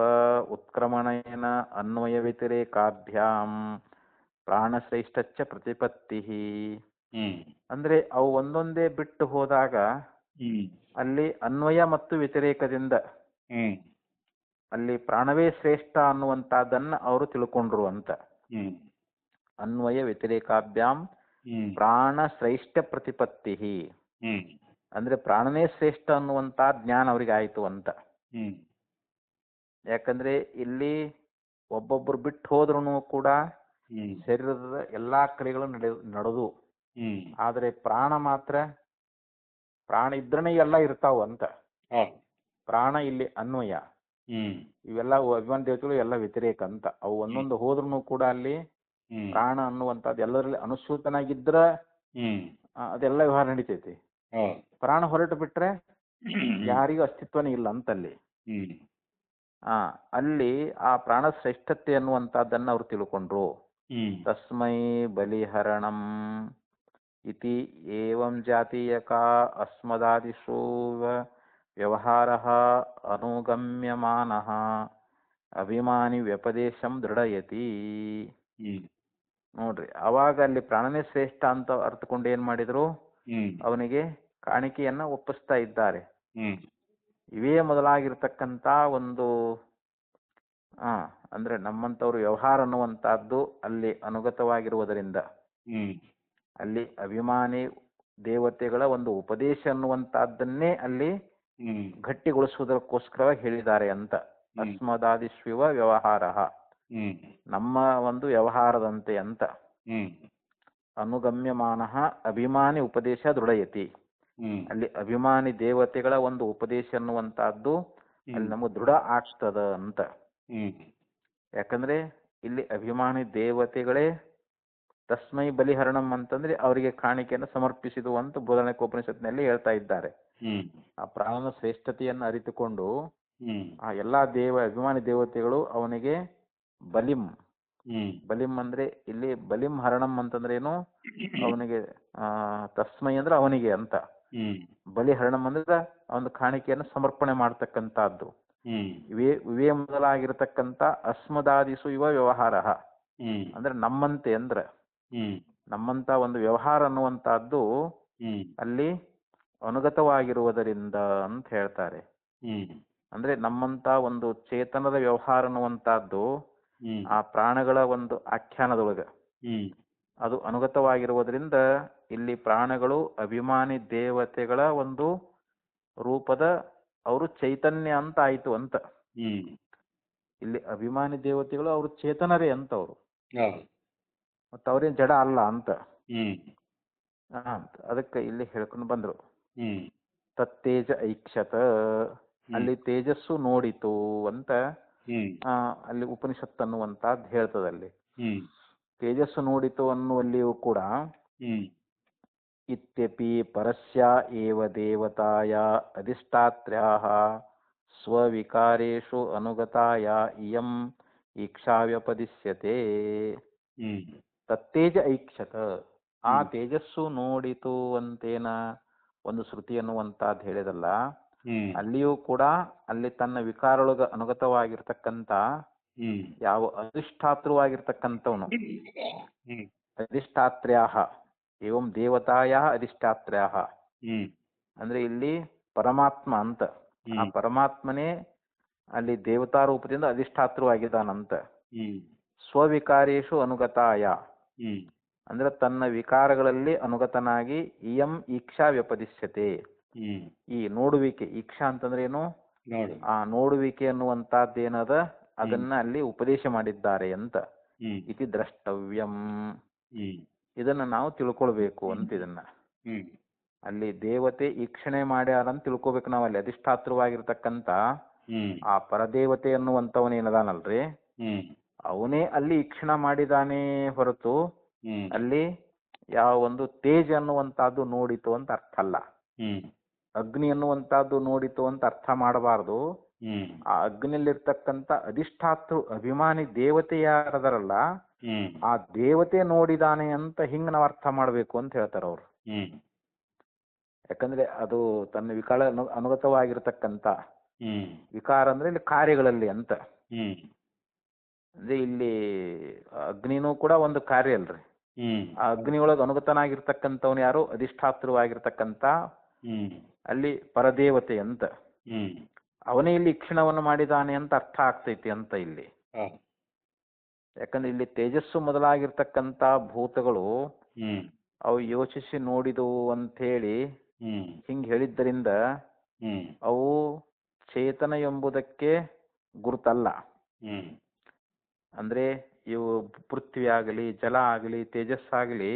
ಉತ್ಕ್ರಮಣೇನ ಅನ್ವಯ ವ್ಯತಿರೇಕಾಭ್ಯಾಂ ಪ್ರಾಣಶ್ರೇಷ್ಠಚ್ಚ ಪ್ರತಿಪತ್ತಿ. ಅಂದ್ರೆ ಅವು ಒಂದೊಂದೇ ಬಿಟ್ಟು ಹೋದಾಗ ಅಲ್ಲಿ ಅನ್ವಯ ಮತ್ತು ವ್ಯತಿರೇಕದಿಂದ ಅಲ್ಲಿ ಪ್ರಾಣವೇ ಶ್ರೇಷ್ಠ ಅನ್ನುವಂತಹದ್ದನ್ನ ಅವರು ತಿಳ್ಕೊಂಡ್ರು ಅಂತ. ಅನ್ವಯ ವ್ಯತಿರೇಕಾಭ್ಯಾಂ ಪ್ರಾಣ ಶ್ರೇಷ್ಠ ಪ್ರತಿಪತ್ತಿ ಅಂದ್ರೆ ಪ್ರಾಣನೇ ಶ್ರೇಷ್ಠ ಅನ್ನುವಂತ ಜ್ಞಾನ ಅವ್ರಿಗೆ ಆಯ್ತು ಅಂತ. ಯಾಕಂದ್ರೆ ಇಲ್ಲಿ ಒಬ್ಬೊಬ್ರು ಬಿಟ್ಟು ಹೋದ್ರು ಕೂಡ ಶರೀರದ ಎಲ್ಲಾ ಕ್ರಿಯೆಗಳು ನಡೆದು, ಆದ್ರೆ ಪ್ರಾಣ ಮಾತ್ರ, ಪ್ರಾಣ ಇದ್ರನೇ ಎಲ್ಲ ಇರ್ತಾವ ಅಂತ. ಪ್ರಾಣ ಇಲ್ಲಿ ಅನ್ವಯ, ಇವೆಲ್ಲ ಅಭಿಮಾನ ದೇವತೆಗಳು ಎಲ್ಲ ವ್ಯತಿರೇಕ ಅಂತ. ಅವು ಒಂದೊಂದು ಹೋದ್ರು ಕೂಡ ಅಲ್ಲಿ ಪ್ರಾಣ ಅನ್ನುವಂಥದ್ದು ಎಲ್ಲರಲ್ಲಿ ಅನುಸೂತನಾಗಿದ್ರ ಅದೆಲ್ಲ ವ್ಯವಹಾರ ನಡೀತೈತಿ. ಪ್ರಾಣ ಹೊರಟು ಬಿಟ್ರೆ ಯಾರಿಗೂ ಅಸ್ತಿತ್ವನೇ ಇಲ್ಲ ಅಂತಲ್ಲಿ. ಅಲ್ಲಿ ಆ ಪ್ರಾಣ ಶ್ರೇಷ್ಠತೆ ಅನ್ನುವಂಥದ್ದನ್ನ ಅವ್ರು ತಿಳ್ಕೊಂಡ್ರು. ತಸ್ಮೈ ಬಲಿಹರಣಂ ಇತಿ ಏವಂ ಜಾತೀಯಕ ಅಸ್ಮದಾದಿಷು ವ್ಯವಹಾರ ಅನುಗಮ್ಯಮಾನಃ ಅಭಿಮಾನಿ ವ್ಯಪದೇಶಂ ದೃಢಯತಿ. ನೋಡ್ರಿ, ಅವಾಗ ಅಲ್ಲಿ ಪ್ರಾಣನೇ ಶ್ರೇಷ್ಠ ಅಂತ ಅರ್ಥಕೊಂಡು ಏನ್ ಮಾಡಿದ್ರು, ಅವನಿಗೆ ಕಾಣಿಕೆಯನ್ನ ಒಪ್ಪಿಸ್ತಾ ಇದ್ದಾರೆ. ಇವೇ ಮೊದಲಾಗಿರ್ತಕ್ಕಂತ ಒಂದು ಅಂದ್ರೆ ನಮ್ಮಂತವ್ರು ವ್ಯವಹಾರ ಅನ್ನುವಂತಹದ್ದು ಅಲ್ಲಿ ಅನುಗತವಾಗಿರುವುದರಿಂದ ಅಲ್ಲಿ ಅಭಿಮಾನಿ ದೇವತೆಗಳ ಒಂದು ಉಪದೇಶ ಅನ್ನುವಂತಹದ್ದನ್ನೇ ಅಲ್ಲಿ ಗಟ್ಟಿಗೊಳಿಸುವುದಕ್ಕೋಸ್ಕರವಾಗಿ ಹೇಳಿದ್ದಾರೆ ಅಂತ. ಅಸ್ಮದಾದಿಶ್ವಿವ ವ್ಯವಹಾರ, ನಮ್ಮ ಒಂದು ವ್ಯವಹಾರದಂತೆ ಅಂತ. ಅನುಗಮ್ಯಮಾನ ಅಭಿಮಾನಿ ಉಪದೇಶ ದೃಢಯತಿ, ಅಲ್ಲಿ ಅಭಿಮಾನಿ ದೇವತೆಗಳ ಒಂದು ಉಪದೇಶ ಅನ್ನುವಂತಹದ್ದು ಅಲ್ಲಿ ನಮಗೆ ದೃಢ ಆಗ್ತದ ಅಂತ. ಯಾಕಂದ್ರೆ ಇಲ್ಲಿ ಅಭಿಮಾನಿ ದೇವತೆಗಳೇ ತಸ್ಮೈ ಬಲಿಹರಣಂ ಅಂತಂದ್ರೆ ಅವರಿಗೆ ಕಾಣಿಕೆಯನ್ನು ಸಮರ್ಪಿಸಿದು ಅಂತ ಬೋಧನೋಪನಿಷತ್ನಲ್ಲಿ ಹೇಳ್ತಾ ಇದ್ದಾರೆ. ಆ ಪ್ರಾಣನ ಶ್ರೇಷ್ಠತೆಯನ್ನು ಅರಿತುಕೊಂಡು ಆ ಎಲ್ಲಾ ಅಭಿಮಾನಿ ದೇವತೆಗಳು ಅವನಿಗೆ ಬಲಿಂ ಅಂದ್ರೆ ಇಲ್ಲಿ ಬಲಿಂ ಹರಣಂ ಅಂತಂದ್ರೆ ಏನು, ಅವನಿಗೆ ತಸ್ಮೈ ಅಂದ್ರೆ ಅವನಿಗೆ ಅಂತ, ಬಲಿಹರಣಂ ಅಂದ್ರೆ ಒಂದು ಕಾಣಿಕೆಯನ್ನು ಸಮರ್ಪಣೆ ಮಾಡ್ತಕ್ಕಂತಹದ್ದು. ಇವೇ ಮೊದಲಾಗಿರತಕ್ಕಂತ ಅಸ್ಮದಾದಿಸು ಇವ ವ್ಯವಹಾರ ಅಂದ್ರೆ ನಮ್ಮಂತೆ, ಅಂದ್ರೆ ನಮ್ಮಂತ ಒಂದು ವ್ಯವಹಾರ ಅನ್ನುವಂತಹದ್ದು ಅಲ್ಲಿ ಅನುಗತವಾಗಿರುವುದರಿಂದ ಅಂತ ಹೇಳ್ತಾರೆ. ಅಂದ್ರೆ ನಮ್ಮಂತ ಒಂದು ಚೇತನದ ವ್ಯವಹಾರ ಅನ್ನುವಂತಹದ್ದು ಆ ಪ್ರಾಣಗಳ ಒಂದು ಆಖ್ಯಾನದೊಳಗ ಅದು ಅನುಗತವಾಗಿರುವುದರಿಂದ ಇಲ್ಲಿ ಪ್ರಾಣಗಳು ಅಭಿಮಾನಿ ದೇವತೆಗಳ ಒಂದು ರೂಪದ ಅವರು ಚೈತನ್ಯ ಅಂತ ಆಯ್ತು ಅಂತ. ಇಲ್ಲಿ ಅಭಿಮಾನಿ ದೇವತೆಗಳು ಅವರು ಚೇತನರೇ ಅಂತ, ಅವರು ಮತ್ತ ಅವ್ರೇನ್ ಜಡ ಅಲ್ಲ ಅಂತ. ಅದಕ್ಕೆ ಇಲ್ಲಿ ಹೇಳ್ಕೊಂಡು ಬಂದ್ರು. ತತ್ತೇಜ ಐಕ್ಷತ, ಅಲ್ಲಿ ತೇಜಸ್ಸು ನೋಡಿತು ಅಂತ ಅಲ್ಲಿ ಉಪನಿಷತ್ ಅನ್ನುವಂತಹದ್ದು ಹೇಳ್ತದಲ್ಲಿ. ತೇಜಸ್ಸು ನೋಡಿತು ಅನ್ನುವಲ್ಲಿಯೂ ಕೂಡ ಇತ್ಯಪಿ ಪರಸ್ಯ ಏವ ದೇವತಾಯ ಅಧಿಷ್ಠಾತ್ರ್ಯಾಃ ಸ್ವವಿಕಾರೇಷು ಅನುಗತಾಯ ಇಯಂ ಈಕ್ಷಾ ವ್ಯಪದಿಶ್ಯತೆ. ತತ್ತೇಜ ಐಕ್ಷತ, ಆ ತೇಜಸ್ಸು ನೋಡಿತು ಅಂತೇನ ಒಂದು ಶ್ರುತಿ ಅನ್ನುವಂತಹದ್ದು ಹೇಳಿದಲ್ಲ, ಹ್ಮ್ ಅಲ್ಲಿಯೂ ಕೂಡ ಅಲ್ಲಿ ತನ್ನ ವಿಕಾರೊಳಗ ಅನುಗತವಾಗಿರ್ತಕ್ಕಂಥ ಹ್ಮ್ ಯಾವ ಅಧಿಷ್ಠಾತೃವಾಗಿರ್ತಕ್ಕಂಥವನು ಹ್ಮ್ ಅಧಿಷ್ಠಾತ್ರ್ಯಾಹ ಏವಂ ದೇವತಾಯ ಅಧಿಷ್ಠಾತ್ರ್ಯಾಹ ಹ್ಮ್ ಅಂದ್ರೆ ಇಲ್ಲಿ ಪರಮಾತ್ಮ ಅಂತ ಆ ಪರಮಾತ್ಮನೇ ಅಲ್ಲಿ ದೇವತಾ ರೂಪದಿಂದ ಅಧಿಷ್ಠಾತೃವಾಗಿದ್ದಾನಂತ. ಹ್ಮ್ ಸ್ವವಿಕಾರೇಶು ಅನುಗತಾಯ ಹ್ಮ್ ಅಂದ್ರೆ ತನ್ನ ವಿಕಾರಗಳಲ್ಲಿ ಅನುಗತನಾಗಿ ಇಯಂ ಈಕ್ಷಾ ವ್ಯಪದಿಶ್ಯತೆ. ಹ್ಮ್ ಈ ನೋಡುವಿಕೆ, ಈಕ್ಷಾ ಅಂತಂದ್ರೆ ಏನು, ನೋಡು ಆ ನೋಡುವಿಕೆ ಅನ್ನುವಂತದ್ದೇನದ ಅದನ್ನ ಅಲ್ಲಿ ಉಪದೇಶ ಮಾಡಿದ್ದಾರೆ ಅಂತ. ಹ್ಮ್ ಇತಿ ದ್ರಷ್ಟವ್ಯಂ, ಹ್ಮ್ ಇದನ್ನ ನಾವು ತಿಳ್ಕೊಳ್ಬೇಕು ಅಂತ. ಇದನ್ನ ಹ್ಮ್ ಅಲ್ಲಿ ದೇವತೆ ಈಕ್ಷಣೆ ಮಾಡ್ಯಾರ ಅಂತ ತಿಳ್ಕೊಬೇಕು ನಾವು. ಅಲ್ಲಿ ಅಧಿಷ್ಠಾತೃವಾಗಿರ್ತಕ್ಕಂಥ ಹ್ಮ್ ಆ ಪರದೇವತೆ ಅನ್ನುವಂಥವನೇನದಾನಲ್ರಿ, ಹ್ಮ್ ಅವನೇ ಅಲ್ಲಿ ಈಕ್ಷಣ ಮಾಡಿದಾನೇ ಹೊರತು ಹ್ಮ್ ಅಲ್ಲಿ ಯಾವ ಒಂದು ತೇಜ ಅನ್ನುವಂಥದ್ದು ನೋಡಿತು ಅಂತ ಅರ್ಥ ಅಲ್ಲ. ಹ್ಮ್ ಅಗ್ನಿ ಅನ್ನುವಂಥದ್ದು ನೋಡಿತು ಅಂತ ಅರ್ಥ ಮಾಡಬಾರ್ದು. ಹ್ಮ್ ಆ ಅಗ್ನಿಯಲ್ಲಿರ್ತಕ್ಕಂಥ ಅಧಿಷ್ಠಾತೃ ಅಭಿಮಾನಿ ದೇವತೆ ಯಾರದಾರಲ್ಲ ಹ್ಮ್ ಆ ದೇವತೆ ನೋಡಿದಾನೆ ಅಂತ ಹಿಂಗ ನಾವು ಅರ್ಥ ಮಾಡಬೇಕು ಅಂತ ಹೇಳ್ತಾರ ಅವ್ರು. ಹ್ಮ್ ಯಾಕಂದ್ರೆ ಅದು ತನ್ನ ವಿಕಾರ ಅನುಗತವಾಗಿರ್ತಕ್ಕಂಥ ಹ್ಮ್ ವಿಕಾರ ಅಂದ್ರೆ ಇಲ್ಲಿ ಕಾರ್ಯಗಳಲ್ಲಿ ಅಂತ. ಹ್ಮ್ ಅಂದ್ರೆ ಇಲ್ಲಿ ಅಗ್ನಿನೂ ಕೂಡ ಒಂದು ಕಾರ್ಯ ಅಲ್ರಿ. ಹ್ಮ್ ಆ ಅಗ್ನಿಯೊಳಗೆ ಅನುಗತನಾಗಿರ್ತಕ್ಕಂಥವ್ನು ಯಾರು, ಅಧಿಷ್ಠಾತೃವಾಗಿರ್ತಕ್ಕಂಥ ಹ್ಮ್ ಅಲ್ಲಿ ಪರದೇವತೆ ಅಂತ. ಹ್ಮ್ ಅವನೇ ಇಲ್ಲಿ ಇಕ್ಷಣವನ್ನು ಮಾಡಿದಾನೆ ಅಂತ ಅರ್ಥ ಆಗ್ತೈತಿ ಅಂತ ಇಲ್ಲಿ. ಯಾಕಂದ್ರೆ ಇಲ್ಲಿ ತೇಜಸ್ಸು ಮೊದಲಾಗಿರ್ತಕ್ಕಂಥ ಭೂತಗಳು ಹ್ಮ್ ಅವು ಯೋಚಿಸಿ ನೋಡಿದವು ಅಂಥೇಳಿ ಹ್ಮ್ ಹಿಂಗೆ ಹೇಳಿದ್ದರಿಂದ ಹ್ಮ್ ಅವು ಚೇತನ ಎಂಬುದಕ್ಕೆ ಗುರುತಲ್ಲ. ಹ್ಮ್ ಅಂದ್ರೆ ಇವು ಪೃಥ್ವಿ ಆಗಲಿ, ಜಲ ಆಗಲಿ, ತೇಜಸ್ಸಾಗಲಿ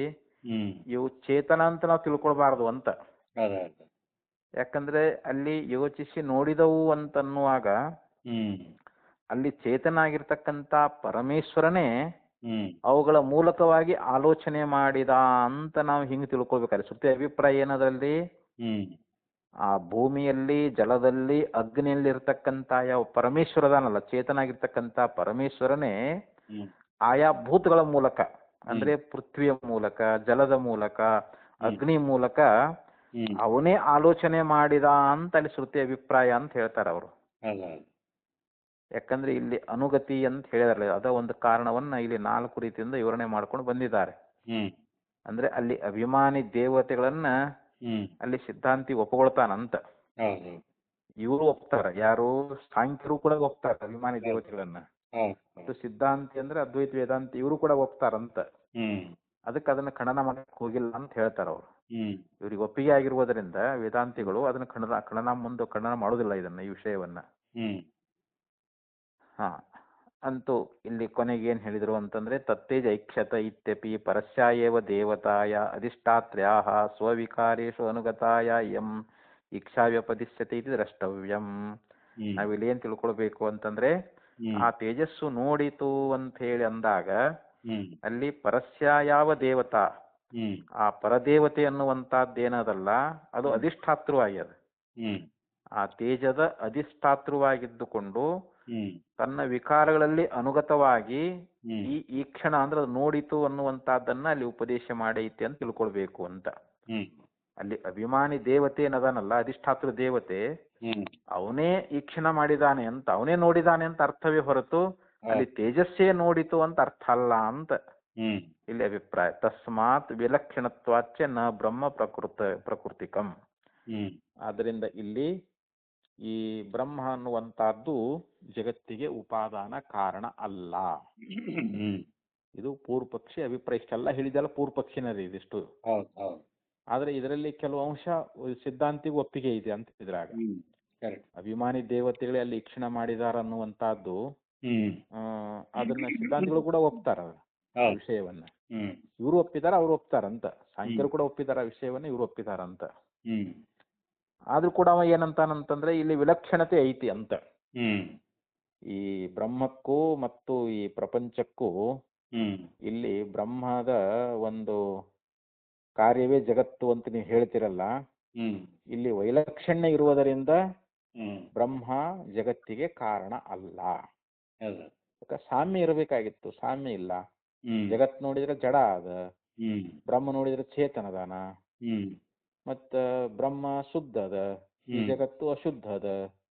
ಹ್ಮ್ ಇವು ಚೇತನ ಅಂತ ನಾವು ತಿಳ್ಕೊಳ್ಬಾರ್ದು ಅಂತ. ಅದೇ ಅದೇ ಯಾಕಂದ್ರೆ ಅಲ್ಲಿ ಯೋಚಿಸಿ ನೋಡಿದವು ಅಂತನ್ನುವಾಗ ಹ್ಮ್ ಅಲ್ಲಿ ಚೇತನ ಆಗಿರ್ತಕ್ಕಂಥ ಪರಮೇಶ್ವರನೇ ಹ್ಮ್ ಅವುಗಳ ಮೂಲಕವಾಗಿ ಆಲೋಚನೆ ಮಾಡಿದ ಅಂತ ನಾವು ಹಿಂಗೆ ತಿಳ್ಕೊಳ್ಬೇಕಾದ್ರೆ. ಶ್ರುತಿ ಅಭಿಪ್ರಾಯ ಏನದಲ್ಲಿ, ಹ್ಮ್ ಆ ಭೂಮಿಯಲ್ಲಿ, ಜಲದಲ್ಲಿ, ಅಗ್ನಿಯಲ್ಲಿ ಇರ್ತಕ್ಕಂಥ ಯಾವ ಪರಮೇಶ್ವರದಾನಲ್ಲ, ಚೇತನ ಆಗಿರ್ತಕ್ಕಂಥ ಪರಮೇಶ್ವರನೇ ಹ್ಮ್ ಆಯಾ ಭೂತಗಳ ಮೂಲಕ ಅಂದ್ರೆ ಪೃಥ್ವಿಯ ಮೂಲಕ, ಜಲದ ಮೂಲಕ, ಅಗ್ನಿ ಮೂಲಕ ಹ್ಮ್ ಅವನೇ ಆಲೋಚನೆ ಮಾಡಿದ ಅಂತ ಅಲ್ಲಿ ಶ್ರುತಿ ಅಭಿಪ್ರಾಯ ಅಂತ ಹೇಳ್ತಾರೆ ಅವರು. ಅದೇ ಯಾಕಂದ್ರೆ ಇಲ್ಲಿ ಅನುಗತಿ ಅಂತ ಹೇಳಿದಾರಲ್ಲ, ಅದ ಒಂದು ಕಾರಣವನ್ನ ಇಲ್ಲಿ 4 ರೀತಿಯಿಂದ ವಿವರಣೆ ಮಾಡ್ಕೊಂಡು ಬಂದಿದ್ದಾರೆ. ಹ್ಮ್ ಅಂದ್ರೆ ಅಲ್ಲಿ ಅಭಿಮಾನಿ ದೇವತೆಗಳನ್ನ ಹ್ಮ್ ಅಲ್ಲಿ ಸಿದ್ಧಾಂತಿ ಒಪ್ಕೊಳ್ತಾನಂತ. ಹೌದು ಇವರು ಒಪ್ತಾರ, ಯಾರು ಸಾಂಖ್ಯರು ಕೂಡ ಒಪ್ತಾರ ಅಭಿಮಾನಿ ದೇವತೆಗಳನ್ನ. ಹೌದು ಮತ್ತು ಸಿದ್ಧಾಂತಿ ಅಂದ್ರೆ ಅದ್ವೈತ ವೇದಾಂತಿ ಇವರು ಕೂಡ ಒಪ್ತಾರಂತ. ಹ್ಮ್ ಅದಕ್ಕೆ ಅದನ್ನ ಖಂಡನ ಮಾಡಕ್ ಹೋಗಿಲ್ಲ ಅಂತ ಹೇಳ್ತಾರ ಅವ್ರು. ಹ್ಮ್ ಇವ್ರಿಗೆ ಒಪ್ಪಿಗೆ ಆಗಿರುವುದರಿಂದ ವೇದಾಂತಿಗಳು ಅದನ್ನ ಖಂಡನ ಮಾಡೋದಿಲ್ಲ ಇದನ್ನ, ಈ ವಿಷಯವನ್ನ. ಹ್ಮ್ ಹಾ, ಅಂತೂ ಇಲ್ಲಿ ಕೊನೆಗೆ ಏನ್ ಹೇಳಿದ್ರು ಅಂತಂದ್ರೆ, ತತ್ತೇಜ ಐಕ್ಷತ ಇತ್ಯಪಿ ಪರಸ್ಯಾಯೇವ ದೇವತಾಯ ಅಧಿಷ್ಠಾತ್ರ್ಯಾಹ ಸ್ವವಿಕಾರೇಶು ಅನುಗತಾಯ ಎಂ ಇಕ್ಷಾ ವ್ಯಪದಿಶ್ಯತೆ ಇದು ದ್ರಷ್ಟವ್ಯಂ. ನಾವಿಲ್ಲಿ ಏನ್ ತಿಳ್ಕೊಳ್ಬೇಕು ಅಂತಂದ್ರೆ, ಆ ತೇಜಸ್ಸು ನೋಡಿತು ಅಂತ ಹೇಳಿ ಅಂದಾಗ ಅಲ್ಲಿ ಪರಸ್ಯ ಯಾವ ದೇವತಾ, ಆ ಪರದೇವತೆ ಅನ್ನುವಂತದ್ದೇನದಲ್ಲ ಅದು ಅಧಿಷ್ಠಾತೃವಾಗ್ಯದ. ಆ ತೇಜದ ಅಧಿಷ್ಠಾತೃವಾಗಿದ್ದುಕೊಂಡು ತನ್ನ ವಿಕಾರಗಳಲ್ಲಿ ಅನುಗತವಾಗಿ ಈ ಕ್ಷಣ ಅಂದ್ರೆ ಅದು ನೋಡಿತು ಅನ್ನುವಂತದ್ದನ್ನ ಅಲ್ಲಿ ಉಪದೇಶ ಮಾಡೈತಿ ಅಂತ ತಿಳ್ಕೊಳ್ಬೇಕು ಅಂತ. ಅಲ್ಲಿ ಅಭಿಮಾನಿ ದೇವತೆ ಏನದಾನಲ್ಲ, ಅಧಿಷ್ಠಾತೃ ದೇವತೆ, ಅವನೇ ಈ ಕ್ಷಣ ಮಾಡಿದಾನೆ ಅಂತ, ಅವನೇ ನೋಡಿದಾನೆ ಅಂತ ಅರ್ಥವೇ ಹೊರತು ಅಲ್ಲಿ ತೇಜಸ್ಸೇ ನೋಡಿತು ಅಂತ ಅರ್ಥ ಅಲ್ಲ ಅಂತ ಇಲ್ಲಿ ಅಭಿಪ್ರಾಯ. ತಸ್ಮಾತ್ ವಿಲಕ್ಷಣತ್ವಾಚ್ಯ ನ ಬ್ರಹ್ಮ ಪ್ರಕೃತಿಕಂ. ಆದ್ದರಿಂದ ಇಲ್ಲಿ ಈ ಬ್ರಹ್ಮ ಅನ್ನುವಂತಹದ್ದು ಜಗತ್ತಿಗೆ ಉಪಾದಾನ ಕಾರಣ ಅಲ್ಲ. ಇದು ಪೂರ್ವ ಪಕ್ಷಿ ಅಭಿಪ್ರಾಯ. ಇಷ್ಟೆಲ್ಲ ಹೇಳಿದೆಲ್ಲ ಪೂರ್ವ ಪಕ್ಷಿನ ರೀ ಇದಿಷ್ಟು. ಆದ್ರೆ ಇದರಲ್ಲಿ ಕೆಲವು ಅಂಶ ಸಿದ್ಧಾಂತಿಗೂ ಒಪ್ಪಿಗೆ ಇದೆ ಅಂತ ಇದ್ರಾಗ. ಅಭಿಮಾನಿ ದೇವತೆಗಳೇ ಅಲ್ಲಿ ಈಕ್ಷಣ ಮಾಡಿದಾರ ಅನ್ನುವಂತಹದ್ದು ಅದನ್ನ ಸಿದ್ಧಾಂತಿಗಳು ಕೂಡ ಒಪ್ತಾರ ವಿಷಯವನ್ನ. ಇವರು ಒಪ್ಪಿದಾರ, ಅವ್ರು ಒಪ್ತಾರಂತ. ಸಾಂಖ್ಯರು ಕೂಡ ಒಪ್ಪಿದಾರ ವಿಷಯವನ್ನ, ಇವ್ರು ಒಪ್ಪಿದಾರಂತ. ಆದ್ರೂ ಕೂಡ ಅವ ಏನಂತಾನಂತಂದ್ರೆ ಇಲ್ಲಿ ವಿಲಕ್ಷಣತೆ ಐತಿ ಅಂತ. ಈ ಬ್ರಹ್ಮಕ್ಕೂ ಮತ್ತು ಈ ಪ್ರಪಂಚಕ್ಕೂ ಇಲ್ಲಿ ಬ್ರಹ್ಮದ ಒಂದು ಕಾರ್ಯವೇ ಜಗತ್ತು ಅಂತ ನೀವು ಹೇಳ್ತಿರಲ್ಲ, ಇಲ್ಲಿ ವೈಲಕ್ಷಣ್ಯ ಇರುವುದರಿಂದ ಬ್ರಹ್ಮ ಜಗತ್ತಿಗೆ ಕಾರಣ ಅಲ್ಲ. ಸಾಮ್ಯ ಇರಬೇಕಾಗಿತ್ತು, ಸಾಮ್ಯ ಇಲ್ಲ. ಜಗತ್ ನೋಡಿದ್ರೆ ಜಡ ಅದ, ಬ್ರಹ್ಮ ನೋಡಿದ್ರೆ ಚೇತನದಾನ, ಮತ್ತ ಬ್ರಹ್ಮ ಶುದ್ಧ ಅದ, ಈ ಜಗತ್ತು ಅಶುದ್ಧ ಅದ,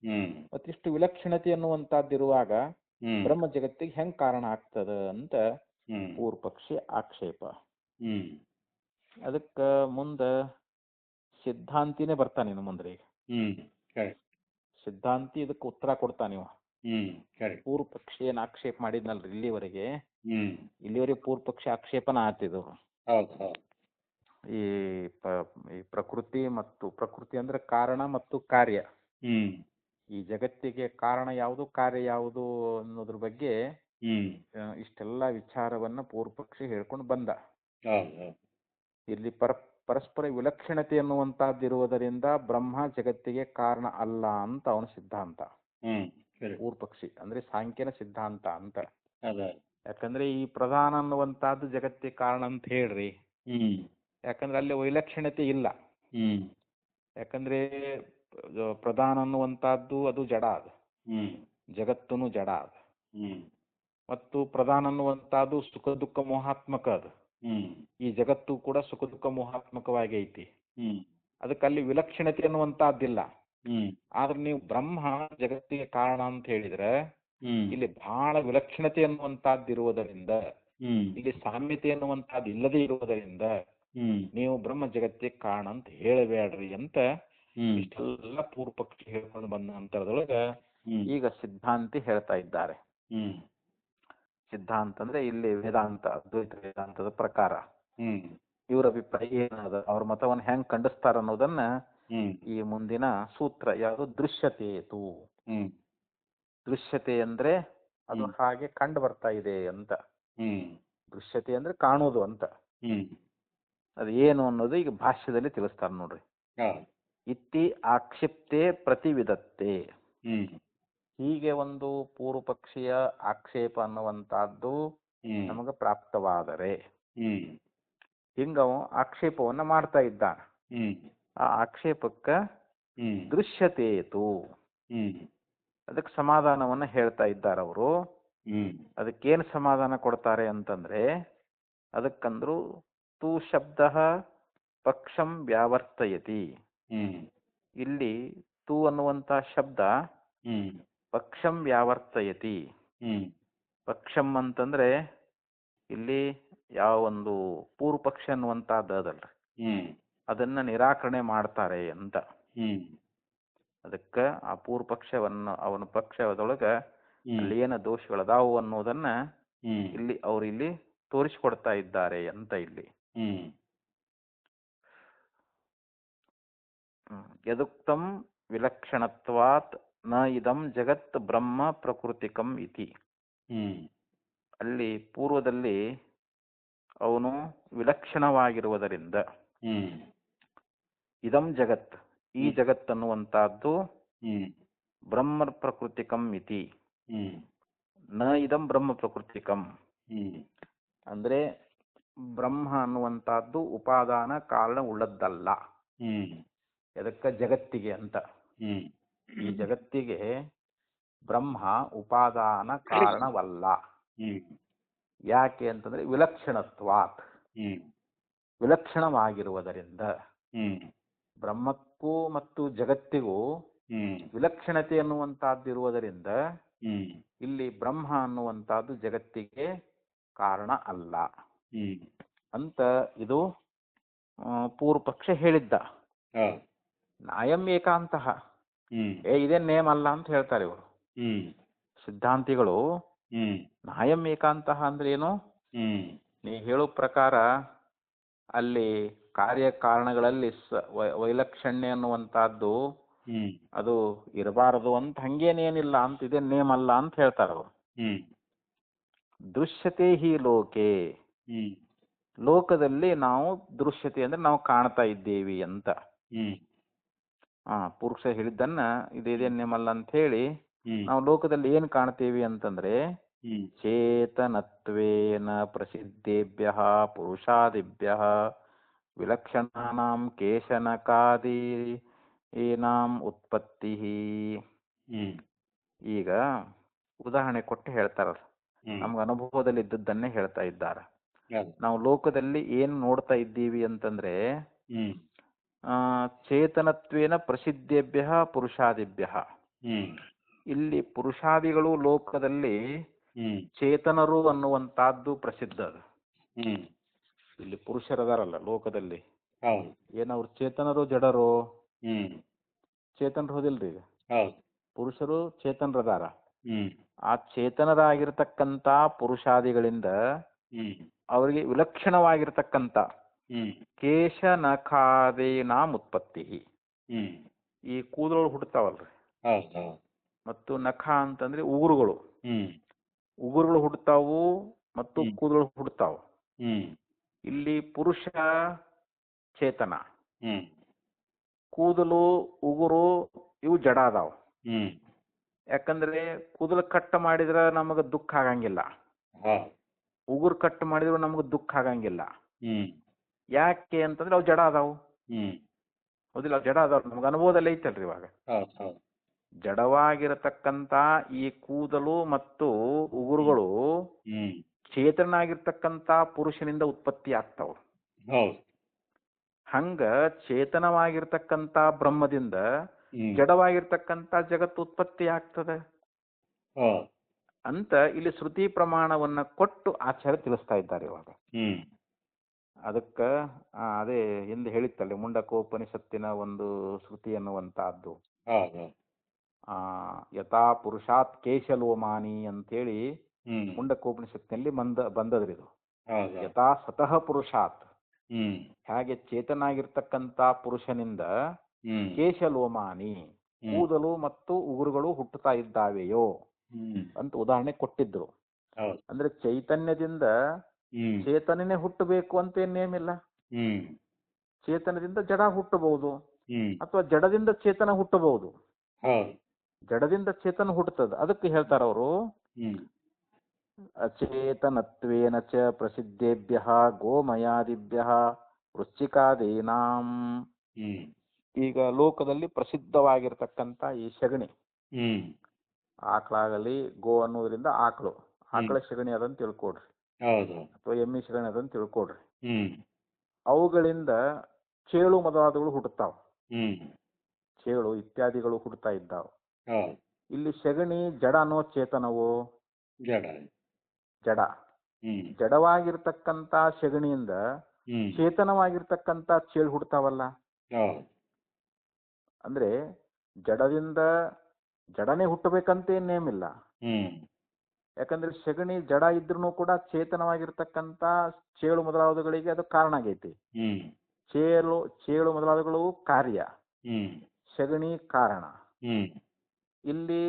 ಹ್ಮ್ ಮತ್ತಿಷ್ಟು ವಿಲಕ್ಷಣತೆ ಅನ್ನುವಂಥದ್ದಿರುವಾಗ ಹ್ಮ್ ಬ್ರಹ್ಮ ಜಗತ್ತಿಗೆ ಹೆಂಗ್ ಕಾರಣ ಆಗ್ತದ ಅಂತ ಹ್ಮ್ ಪೂರ್ವ ಪಕ್ಷಿ ಆಕ್ಷೇಪ. ಹ್ಮ್ ಅದಕ್ಕೆ ಮುಂದೆ ಸಿದ್ಧಾಂತಿನೇ ಬರ್ತಾನೆ ಇನ್ನು ಮುಂದೆ. ಈಗ ಹ್ಮ್ ಕರೆಕ್ಟ್. ಸಿದ್ಧಾಂತಿ ಇದಕ್ಕೆ ಉತ್ತರ ಕೊಡ್ತಾನೆ. ಕರೆಕ್ಟ್. ಪೂರ್ವ ಪಕ್ಷಿ ಏನು ಆಕ್ಷೇಪ ಮಾಡಿದ್ನಲ್ರಿ ಇಲ್ಲಿವರೆಗೆ, ಹ್ಮ್ ಇಲ್ಲಿವರೆಗೆ ಪೂರ್ವ ಪಕ್ಷಿ ಆಕ್ಷೇಪನ ಆತಿದು. ಹೌದು ಹೌದು. ಈ ಈ ಪ್ರಕೃತಿ ಮತ್ತು ಪ್ರಕೃತಿ ಅಂದ್ರೆ ಕಾರಣ ಮತ್ತು ಕಾರ್ಯ, ಹ್ಮ್ ಈ ಜಗತ್ತಿಗೆ ಕಾರಣ ಯಾವುದು ಕಾರ್ಯ ಯಾವುದು ಅನ್ನೋದ್ರ ಬಗ್ಗೆ ಹ್ಮ್ ಇಷ್ಟೆಲ್ಲ ವಿಚಾರವನ್ನ ಪೂರ್ವ ಪಕ್ಷಿ ಹೇಳ್ಕೊಂಡು ಬಂದ. ಹೌದು ಹೌದು. ಇಲ್ಲಿ ಪರಸ್ಪರ ವಿಲಕ್ಷಣತೆ ಅನ್ನುವಂತಹದ್ದಿರುವುದರಿಂದ ಬ್ರಹ್ಮ ಜಗತ್ತಿಗೆ ಕಾರಣ ಅಲ್ಲ ಅಂತ ಅವನ ಸಿದ್ಧಾಂತ. ಪೂರ್ವ ಪಕ್ಷಿ ಅಂದ್ರೆ ಸಾಂಖ್ಯನ ಸಿದ್ಧಾಂತ ಅಂತ. ಯಾಕಂದ್ರೆ ಈ ಪ್ರಧಾನ ಅನ್ನುವಂತಹದ್ದು ಜಗತ್ತಿಗೆ ಕಾರಣ ಅಂತ ಹೇಳ್ರಿ. ಯಾಕಂದ್ರೆ ಅಲ್ಲಿ ವೈಲಕ್ಷಣ್ಯತೆ ಇಲ್ಲ. ಯಾಕಂದ್ರೆ ಪ್ರಧಾನ ಅನ್ನುವಂತಹದ್ದು ಅದು ಜಡ ಅದು, ಜಗತ್ತುನು ಜಡ ಅದು. ಮತ್ತು ಪ್ರಧಾನ ಅನ್ನುವಂತಹದ್ದು ಸುಖ ದುಃಖ ಮೋಹಾತ್ಮಕ ಅದು. ಈ ಜಗತ್ತು ಕೂಡ ಸುಖ ದುಃಖ ಮೋಹಾತ್ಮಕವಾಗಿ ಐತಿ. ಅದಕ್ಕೆ ಅಲ್ಲಿ ವಿಲಕ್ಷಣತೆ ಅನ್ನುವಂತಹದ್ದಿಲ್ಲ. ಆದ್ರೆ ನೀವು ಬ್ರಹ್ಮ ಜಗತ್ತಿಗೆ ಕಾರಣ ಅಂತ ಹೇಳಿದ್ರೆ ಇಲ್ಲಿ ಬಹಳ ವಿಲಕ್ಷಣತೆ ಅನ್ನುವಂತಹದ್ದಿರುವುದರಿಂದ, ಇಲ್ಲಿ ಸಾಮ್ಯತೆ ಅನ್ನುವಂತಹದ್ದು ಇಲ್ಲದೆ ಇರುವುದರಿಂದ ನೀವು ಬ್ರಹ್ಮ ಜಗತ್ತಿಗೆ ಕಾರಣ ಅಂತ ಹೇಳಬೇಡ್ರಿ ಅಂತ ಇಷ್ಟೆಲ್ಲ ಪೂರ್ವ ಪಕ್ಷಿ ಹೇಳ್ಕೊಂಡು ಬಂದ ನಂತರದೊಳಗ ಈಗ ಸಿದ್ಧಾಂತಿ ಹೇಳ್ತಾ ಇದ್ದಾರೆ. ಸಿದ್ಧಾಂತ ಅಂದ್ರೆ ಇಲ್ಲಿ ವೇದಾಂತ, ಅದ್ವೈತ ವೇದಾಂತದ ಪ್ರಕಾರ ಇವ್ರ ಅಭಿಪ್ರಾಯ ಏನದ, ಅವ್ರ ಮತವನ್ನು ಹೆಂಗ್ ಖಂಡಿಸ್ತಾರ ಅನ್ನೋದನ್ನ ಈ ಮುಂದಿನ ಸೂತ್ರ ಯಾವುದು, ದೃಶ್ಯತೇತು. ದೃಶ್ಯತೆ ಅಂದ್ರೆ ಅದು ಹಾಗೆ ಕಂಡು ಬರ್ತಾ ಇದೆ ಅಂತ. ದೃಶ್ಯತೆ ಅಂದ್ರೆ ಕಾಣುವುದು ಅಂತ. ಅದು ಏನು ಅನ್ನೋದು ಈಗ ಭಾಷ್ಯದಲ್ಲಿ ತಿಳಿಸ್ತಾರೆ ನೋಡ್ರಿ. ಇತ್ತಿ ಆಕ್ಷಿಪ್ತೆ ಪ್ರತಿವಿಧತ್ತೆ. ಹೀಗೆ ಒಂದು ಪೂರ್ವ ಪಕ್ಷಿಯ ಆಕ್ಷೇಪ ಅನ್ನುವಂತಹದ್ದು ನಮಗೆ ಪ್ರಾಪ್ತವಾದರೆ ಹಿಂಗವ ಆಕ್ಷೇಪವನ್ನ ಮಾಡ್ತಾ ಇದ್ದಾನೆ. ಆ ಆಕ್ಷೇಪಕ್ಕ ದೃಶ್ಯತೇತು ಅದಕ್ಕೆ ಸಮಾಧಾನವನ್ನ ಹೇಳ್ತಾ ಇದ್ದಾರೆ ಅವರು. ಅದಕ್ಕೇನು ಸಮಾಧಾನ ಕೊಡ್ತಾರೆ ಅಂತಂದ್ರೆ, ಅದಕ್ಕಂದ್ರು ತು ಶಬ್ದ ಪಕ್ಷಂ ವ್ಯಾವರ್ತಯತಿ. ಇಲ್ಲಿ ತು ಅನ್ನುವಂತ ಶಬ್ದ ಪಕ್ಷಂ ವ್ಯಾವರ್ತಯತಿ. ಪಕ್ಷಂ ಅಂತಂದ್ರೆ ಇಲ್ಲಿ ಯಾವ ಒಂದು ಪೂರ್ವ ಪಕ್ಷ ಅನ್ನುವಂತಹದ್ದು ಅದಲ್ರಿ, ಅದನ್ನ ನಿರಾಕರಣೆ ಮಾಡ್ತಾರೆ ಅಂತ. ಅದಕ್ಕ ಆ ಪೂರ್ವ ಪಕ್ಷವನ್ನ ಅವನ ಪಕ್ಷದೊಳಗ ಅಲ್ಲಿ ಏನ ದೋಷಗಳದಾವು ಅನ್ನೋದನ್ನ ಇಲ್ಲಿ ಅವ್ರು ಇಲ್ಲಿ ತೋರಿಸಿಕೊಡ್ತಾ ಇದ್ದಾರೆ ಅಂತ. ಇಲ್ಲಿ ಯದುಕ್ತಂ ವಿಲಕ್ಷಣತ್ವಾತ್ ನ ಇದಂ ಜಗತ್ ಬ್ರಹ್ಮ ಪ್ರಕೃತಿಕಂ ಇತಿ. ಅಲ್ಲಿ ಪೂರ್ವದಲ್ಲಿ ಅವನು ವಿಲಕ್ಷಣವಾಗಿರುವುದರಿಂದ ಇದಂ ಜಗತ್, ಈ ಜಗತ್ ಅನ್ನುವಂತಹದ್ದು ಬ್ರಹ್ಮ ಪ್ರಕೃತಿಕಂ ಇತಿ. ನ ಇದಂ ಬ್ರಹ್ಮ ಪ್ರಕೃತಿಕಂ ಅಂದ್ರೆ ಬ್ರಹ್ಮ ಅನ್ನುವಂತಹದ್ದು ಉಪಾದಾನ ಕಾರಣ ಉಳ್ಳದ್ದಲ್ಲ. ಎದಕ್ಕ ಜಗತ್ತಿಗೆ ಅಂತ. ಈ ಜಗತ್ತಿಗೆ ಬ್ರಹ್ಮ ಉಪಾದಾನ ಕಾರಣವಲ್ಲ. ಯಾಕೆ ಅಂತಂದ್ರೆ ವಿಲಕ್ಷಣತ್ವಾತ್, ವಿಲಕ್ಷಣವಾಗಿರುವುದರಿಂದ. ಬ್ರಹ್ಮಕ್ಕೂ ಮತ್ತು ಜಗತ್ತಿಗೂ ವಿಲಕ್ಷಣತೆ ಅನ್ನುವಂತಹದ್ದಿರುವುದರಿಂದ ಇಲ್ಲಿ ಬ್ರಹ್ಮ ಅನ್ನುವಂತಹದ್ದು ಜಗತ್ತಿಗೆ ಕಾರಣ ಅಲ್ಲ ಅಂತ ಇದು ಪೂರ್ವ ಪಕ್ಷ ಹೇಳಿದ್ದ. ನಾಯಂ ಏಕಾಂತಃ, ಇದೇನ್ ನೇಮ ಅಲ್ಲ ಅಂತ ಹೇಳ್ತಾರೆ ಇವರು ಸಿದ್ಧಾಂತಿಗಳು. ನಾಯಂ ಏಕಾಂತಃ ಅಂದ್ರೆ ಏನು, ನೀ ಹೇಳೋ ಪ್ರಕಾರ ಅಲ್ಲಿ ಕಾರ್ಯಕಾರಣಗಳಲ್ಲಿ ವೈಲಕ್ಷಣ್ಯ ಅನ್ನುವಂತಹದ್ದು ಅದು ಇರಬಾರದು ಅಂತ ಹಂಗೇನೇನಿಲ್ಲ ಅಂತ, ಇದೇ ನೇಮ ಅಲ್ಲ ಅಂತ ಹೇಳ್ತಾರ ಅವರು. ದೃಶ್ಯತೆ ಹಿ ಲೋಕೆ, ಲೋಕದಲ್ಲಿ ನಾವು ದೃಶ್ಯತೆ ಅಂದ್ರೆ ನಾವು ಕಾಣ್ತಾ ಇದ್ದೇವಿ ಅಂತ. ಪುರುಷ ಹೇಳಿದ್ದನ್ನ ಇದೇ ನೇಮ ಅಲ್ಲ ಅಂತ ಹೇಳಿ ನಾವು ಲೋಕದಲ್ಲಿ ಏನ್ ಕಾಣ್ತೇವಿ ಅಂತಂದ್ರೆ, ಚೇತನತ್ವೇನ ಪ್ರಸಿದ್ಧೇಭ್ಯ ಪುರುಷಾದಿಭ್ಯ ವಿಲಕ್ಷಣಾನಾಂ ಕೇಶನಕಾದಿ ಏನಾಂ ಉತ್ಪತ್ತಿ. ಈಗ ಉದಾಹರಣೆ ಕೊಟ್ಟು ಹೇಳ್ತಾರ, ನಮ್ಗೆ ಅನುಭವದಲ್ಲಿ ಇದ್ದದ್ದನ್ನೇ ಹೇಳ್ತಾ ಇದ್ದಾರೆ. ನಾವು ಲೋಕದಲ್ಲಿ ಏನ್ ನೋಡ್ತಾ ಇದ್ದೀವಿ ಅಂತಂದ್ರೆ, ಚೇತನತ್ವೇನ ಪ್ರಸಿದ್ಧೇಭ್ಯ ಪುರುಷಾದಿಭ್ಯ. ಇಲ್ಲಿ ಪುರುಷಾದಿಗಳು ಲೋಕದಲ್ಲಿ ಚೇತನರು ಅನ್ನುವಂತಹದ್ದು ಪ್ರಸಿದ್ಧ. ಅದು ಇಲ್ಲಿ ಪುರುಷರದಾರಲ್ಲ ಲೋಕದಲ್ಲಿ, ಏನವ್ರು ಚೇತನರು ಜಡರು? ಚೇತನರು ಹೋದಿಲ್ರಿ. ಈಗ ಪುರುಷರು ಚೇತನರದಾರ. ಆ ಚೇತನರಾಗಿರ್ತಕ್ಕಂಥ ಪುರುಷಾದಿಗಳಿಂದ ಅವರಿಗೆ ವಿಲಕ್ಷಣವಾಗಿರ್ತಕ್ಕಂಥ ಕೇಶ ನಖಾದೇನಾಂ ಉತ್ಪತ್ತಿ. ಈ ಕೂದಲು ಹುಡ್ತಾವಲ್ರಿ, ಮತ್ತು ನಖ ಅಂತಂದ್ರೆ ಉಗುರುಗಳು. ಉಗುರುಗಳು ಹುಡ್ತಾವು ಮತ್ತು ಕೂದಲು ಹುಡ್ತಾವು. ಇಲ್ಲಿ ಪುರುಷ ಚೇತನ, ಕೂದಲು ಉಗುರು ಇವು ಜಡ ಅದಾವ. ಯಾಕಂದ್ರೆ ಕೂದಲು ಕಟ್ ಮಾಡಿದ್ರೆ ನಮಗ ದುಃಖ ಆಗಂಗಿಲ್ಲ, ಉಗುರು ಕಟ್ ಮಾಡಿದ್ರು ನಮಗ ದುಃಖ ಆಗಂಗಿಲ್ಲ. ಯಾಕೆ ಅಂತಂದ್ರೆ ಅವು ಜಡ ಅದಾವು. ಹೌದಿಲ್ಲ? ಜಡ ಅದಾವ, ನಮ್ಗೆ ಅನುಭವದಲ್ಲಿ ಐತಲ್ರಿ. ಇವಾಗ ಜಡವಾಗಿರತಕ್ಕಂತ ಈ ಕೂದಲು ಮತ್ತು ಉಗುರುಗಳು ಚೇತನಾಗಿರ್ತಕ್ಕಂತ ಪುರುಷನಿಂದ ಉತ್ಪತ್ತಿ ಆಗ್ತಾವ. ಹಂಗ ಚೇತನವಾಗಿರ್ತಕ್ಕಂತ ಬ್ರಹ್ಮದಿಂದ ಜಡವಾಗಿರ್ತಕ್ಕಂತ ಜಗತ್ತು ಉತ್ಪತ್ತಿ ಆಗ್ತದೆ ಅಂತ ಇಲ್ಲಿ ಶ್ರುತಿ ಪ್ರಮಾಣವನ್ನ ಕೊಟ್ಟು ಆಚಾರ್ಯ ತಿಳಿಸ್ತಾ ಇದ್ದಾರೆ. ಇವಾಗ ಅದಕ್ಕ ಅದೇ ಹಿಂದೆ ಹೇಳಿತ್ತಲ್ಲಿ ಮುಂಡಕೋಪನಿಷತ್ತಿನ ಒಂದು ಶ್ರುತಿ ಅನ್ನುವಂತಹದ್ದು, ಯಥಾ ಪುರುಷಾತ್ ಕೇಶಲೋಮಾನಿ ಅಂತೇಳಿ ಮುಂಡಕೋಪನಿಷತ್ತಿನಲ್ಲಿ ಬಂದದ್ರಿ. ಇದು ಯಥಾ ಸತಃ ಪುರುಷಾತ್, ಹಾಗೆ ಚೇತನಾಗಿರ್ತಕ್ಕಂತ ಪುರುಷನಿಂದ ಕೇಶಲೋಮಾನಿ ಕೂದಲು ಮತ್ತು ಉಗುರುಗಳು ಹುಟ್ಟುತ್ತಾ ಇದ್ದಾವೆಯೋ ಅಂತ ಉದಾಹರಣೆ ಕೊಟ್ಟಿದ್ರು. ಅಂದ್ರೆ ಚೈತನ್ಯದಿಂದ ಚೇತನನೇ ಹುಟ್ಟಬೇಕು ಅಂತ ಏನೇಮಿಲ್ಲ. ಚೇತನದಿಂದ ಜಡ ಹುಟ್ಟಬಹುದು, ಅಥವಾ ಜಡದಿಂದ ಚೇತನ ಹುಟ್ಟಬಹುದು. ಜಡದಿಂದ ಚೇತನ ಹುಟ್ಟುತ್ತದೆ. ಅದಕ್ಕೆ ಹೇಳ್ತಾರ ಅವರು, ಅಚೇತನತ್ವೇನ ಚ ಪ್ರಸಿದ್ಧೇಭ್ಯ ಗೋಮಯಾದಿಭ್ಯ ವೃಶ್ಚಿಕಾದೀನಾಂ. ಈಗ ಲೋಕದಲ್ಲಿ ಪ್ರಸಿದ್ಧವಾಗಿರ್ತಕ್ಕಂಥ ಈ ಸಗಣಿ, ಆಕಳಾಗಲಿ, ಗೋ ಅನ್ನೋದ್ರಿಂದ ಆಕಳ ಸಗಣಿ ಅದಂತ ತಿಳ್ಕೊಡ್ರಿ, ಅಥವಾ ಎಮ್ಮಿ ಸಗಣಿ ಅದಂತ ತಿಳ್ಕೊಡ್ರಿ. ಅವುಗಳಿಂದ ಚೇಳು ಮೊದಲಾದಗಳು ಹುಟ್ಟುತ್ತಾವ, ಚೇಳು ಇತ್ಯಾದಿಗಳು ಹುಟ್ಟುತ್ತಾ ಇದ್ದಾವ. ಇಲ್ಲಿ ಸಗಣಿ ಜಡ ಅನ್ನೋ ಚೇತನವು? ಜಡ. ಜಡವಾಗಿರ್ತಕ್ಕಂತ ಸಗಣಿಯಿಂದ ಚೇತನವಾಗಿರ್ತಕ್ಕಂತ ಚೇಳು ಹುಡ್ತಾವಲ್ಲ. ಅಂದ್ರೆ ಜಡದಿಂದ ಜಡನೇ ಹುಟ್ಟಬೇಕಂತ ನೇಮಿಲ್ಲ. ಯಾಕಂದ್ರೆ ಸಗಣಿ ಜಡ ಇದ್ರೂ ಕೂಡ ಚೇತನವಾಗಿರ್ತಕ್ಕಂತ ಚೇಳು ಮೊದಲಾದವುಗಳಿಗೆ ಅದು ಕಾರಣ ಆಗೈತಿ. ಚೇಳು ಮೊದಲಾದವುಗಳು ಕಾರ್ಯ, ಸಗಣಿ ಕಾರಣ. ಇಲ್ಲಿ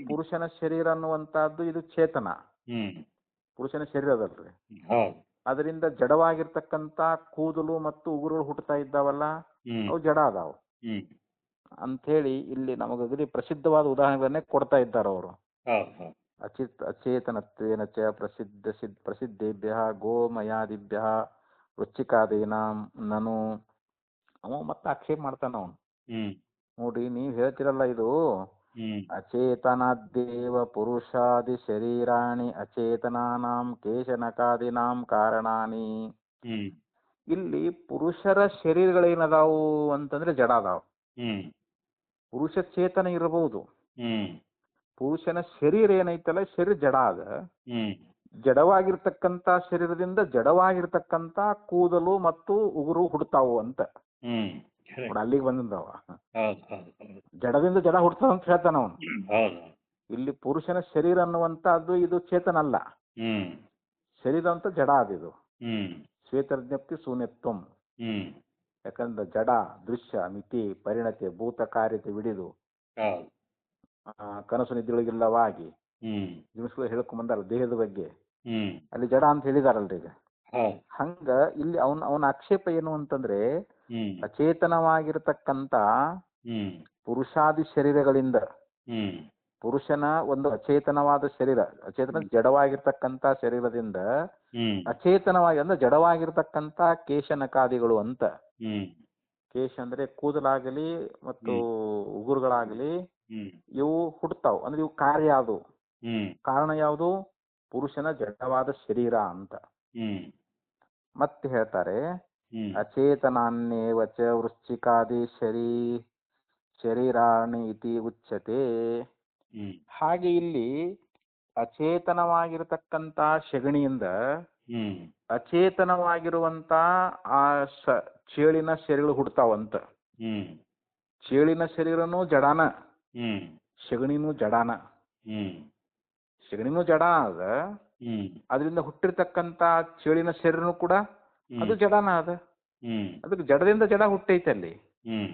ಪುರುಷನ ಶರೀರ ಅನ್ನುವಂತಹದ್ದು ಇದು ಚೇತನ, ಪುರುಷನ ಶರೀರ ಅದಲ್ರಿ. ಅದರಿಂದ ಜಡವಾಗಿರ್ತಕ್ಕಂತ ಕೂದಲು ಮತ್ತು ಉಗುರುಗಳು ಹುಟ್ಟುತ್ತಾ ಇದ್ದಾವಲ್ಲ, ಅವು ಜಡ ಅದಾವು ಅಂಥೇಳಿ ಇಲ್ಲಿ ನಮಗಲ್ಲಿ ಪ್ರಸಿದ್ಧವಾದ ಉದಾಹರಣೆಗಳನ್ನೇ ಕೊಡ್ತಾ ಇದ್ದಾರೆ ಅವರು. ಅಚೇತನತ್ವೇನ ಚ ಪ್ರಸಿದ್ಧೇಭ್ಯ ಗೋಮಯಾದಿಭ್ಯ ವೃಶ್ಚಿಕಾದೀನಾಂ ನನು. ಅವ ಮತ್ತೆ ಆಕ್ಷೇಪ ಮಾಡ್ತಾನ ಅವನು. ನೋಡ್ರಿ, ನೀವ್ ಹೇಳ್ತಿರಲ್ಲ ಇದು ಅಚೇತನಾದ್ದೇವ ಪುರುಷಾದಿ ಶರೀರಾಣಿ ಅಚೇತನಾನಾಂ ಕೇಶನಕಾದೀನಾಂ ಕಾರಣಾನಿ. ಇಲ್ಲಿ ಪುರುಷರ ಶರೀರಗಳೇನದಾವು ಅಂತಂದ್ರೆ ಜಡ ಅದಾವು. ಪುರುಷ ಚೇತನ ಇರಬಹುದು, ಪುರುಷನ ಶರೀರ ಏನೈತಲ್ಲ ಶರೀರ ಜಡ ಅದ. ಜಡವಾಗಿರ್ತಕ್ಕಂತ ಶರೀರದಿಂದ ಜಡವಾಗಿರ್ತಕ್ಕಂತ ಕೂದಲು ಮತ್ತು ಉಗುರು ಹುಡ್ತಾವು ಅಂತ ಅಲ್ಲಿಗೆ ಬಂದಿದ್ದಾವ. ಜಡದಿಂದ ಜಡ ಹುಡ್ತಾವ ಅಂತ ಹೇಳ್ತಾನ ಅವನು. ಇಲ್ಲಿ ಪುರುಷನ ಶರೀರ ಅನ್ನುವಂತಹದ್ದು ಇದು ಚೇತನ ಅಲ್ಲ, ಶರೀರ ಅಂತ ಜಡ ಅದಿದು. ಶ್ವೇತಜ್ಞಪ್ತಿ ಶೂನ್ಯತ್ವಂ. ಯಾಕಂದ್ರೆ ಜಡ ದೃಶ್ಯ ಮಿತಿ ಪರಿಣತಿ ಭೂತ ಕಾರ್ಯತೆ ವಿಡಿದು ಕನಸು ನಿದ್ದೆಯೊಳಗಿಲ್ಲವಾಗಿ ಜಿಮ್ಸ್ಗಳು ಹೇಳ್ಕೊಂಬಂದಾರ ದೇಹದ ಬಗ್ಗೆ, ಅಲ್ಲಿ ಜಡ ಅಂತ ಹೇಳಿದಾರಲ್ರಿ. ಈಗ ಹಂಗ ಇಲ್ಲಿ ಅವನ ಆಕ್ಷೇಪ ಏನು ಅಂತಂದ್ರೆ, ಅಚೇತನವಾಗಿರ್ತಕ್ಕಂತ ಪುರುಷಾದಿ ಶರೀರಗಳಿಂದ, ಪುರುಷನ ಒಂದು ಅಚೇತನವಾದ ಶರೀರ, ಅಚೇತನ ಜಡವಾಗಿರ್ತಕ್ಕಂತ ಶರೀರದಿಂದ ಅಚೇತನವಾಗಿ ಅಂದ್ರೆ ಜಡವಾಗಿರ್ತಕ್ಕಂತ ಕೇಶನಕಾದಿಗಳು ಅಂತ. ಕೇಶ ಅಂದ್ರೆ ಕೂದಲಾಗಲಿ ಮತ್ತು ಉಗುರುಗಳಾಗಲಿ ಇವು ಹುಡ್ತಾವ್. ಅಂದ್ರೆ ಇವು ಕಾರ್ಯ, ಅದು ಕಾರಣ ಯಾವುದು? ಪುರುಷನ ಜಡವಾದ ಶರೀರ ಅಂತ. ಮತ್ತೆ ಹೇಳ್ತಾರೆ, ಹ್ಮ್ ಅಚೇತನಾನ್ಯೇವ ಚ ವೃಶ್ಚಿಕಾದಿ ಶರೀರಾಣಿ ಇತಿ ಉಚ್ಯತೆ. ಹ್ಮ್ ಹಾಗೆ ಇಲ್ಲಿ ಅಚೇತನವಾಗಿರತಕ್ಕಂತ ಸೆಗಣಿಯಿಂದ ಹ್ಮ್ ಅಚೇತನವಾಗಿರುವಂತ ಆ ಚೇಳಿನ ಶರೀರಗಳು ಹುಡ್ತಾವಂತ. ಹ್ಮ್ ಚೇಳಿನ ಶರೀರನೂ ಜಡಾನ, ಹ್ಮ್ ಸೆಗಣಿನೂ ಜಡಾನ. ಹ್ಮ್ ಸೆಗಣಿನೂ ಜಡ ಅದ, ಹ್ಮ್ ಅದರಿಂದ ಹುಟ್ಟಿರ್ತಕ್ಕಂತ ಚೇಳಿನ ಶರೀರನೂ ಕೂಡ ಅದು ಜಡಾನ ಅದ. ಹ್ಮ್ ಅದಕ್ಕೆ ಜಡದಿಂದ ಜಡ ಹುಟ್ಟೈತೆ ಅಲ್ಲಿ ಹ್ಮ್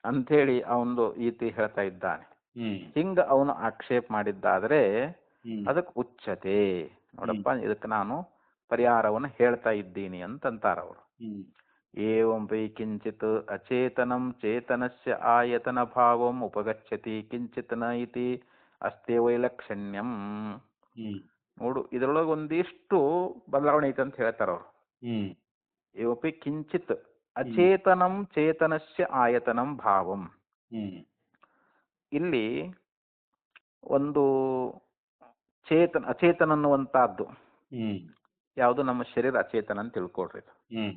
ಅಂಥೇಳಿ ಅವನು ಈತಿ ಹೇಳ್ತಾ ಇದ್ದಾನೆ. ಹ್ಮ್ ಹಿಂಗ ಅವನು ಆಕ್ಷೇಪ ಮಾಡಿದ್ದಾದ್ರೆ ಹ್ಮ್ ಅದಕ್ಕೆ ಉಚ್ಯತೆ. ನೋಡಪ್ಪ, ಇದಕ್ಕೆ ನಾನು ಪರಿಹಾರವನ್ನು ಹೇಳ್ತಾ ಇದ್ದೀನಿ ಅಂತಂತಾರ ಅವರು. ಹ್ಮ್ ಏವಂ ವೈ ಕಿಂಚಿತ್ ಅಚೇತನಂ ಚೇತನಸ್ಯ ಆಯತನ ಭಾವಂ ಉಪಗಚ್ಚತಿ ಕಿಂಚಿತ್ ನ ಇತಿ ಅಸ್ತೆ ವೈಲಕ್ಷಣ್ಯಂ. ಹ್ಮ್ ನೋಡು, ಇದರೊಳಗೆ ಒಂದಿಷ್ಟು ಬದಲಾವಣೆ ಐತೆ ಅಂತ ಹೇಳ್ತಾರ ಅವರು. ಹ್ಮ್ ಏವಪಿ ಕಿಂಚಿತ್ ಅಚೇತನಂ ಚೇತನಸ್ಯ ಆಯತನಂ ಭಾವಂ. ಹ್ಮ್ ಇಲ್ಲಿ ಒಂದು ಅಚೇತನ ಅನ್ನುವಂತಹದ್ದು ಹ್ಮ್ ಯಾವುದು, ನಮ್ಮ ಶರೀರ ಅಚೇತನ ಅಂತ ತಿಳ್ಕೊಳ್ರಿ. ಹ್ಮ್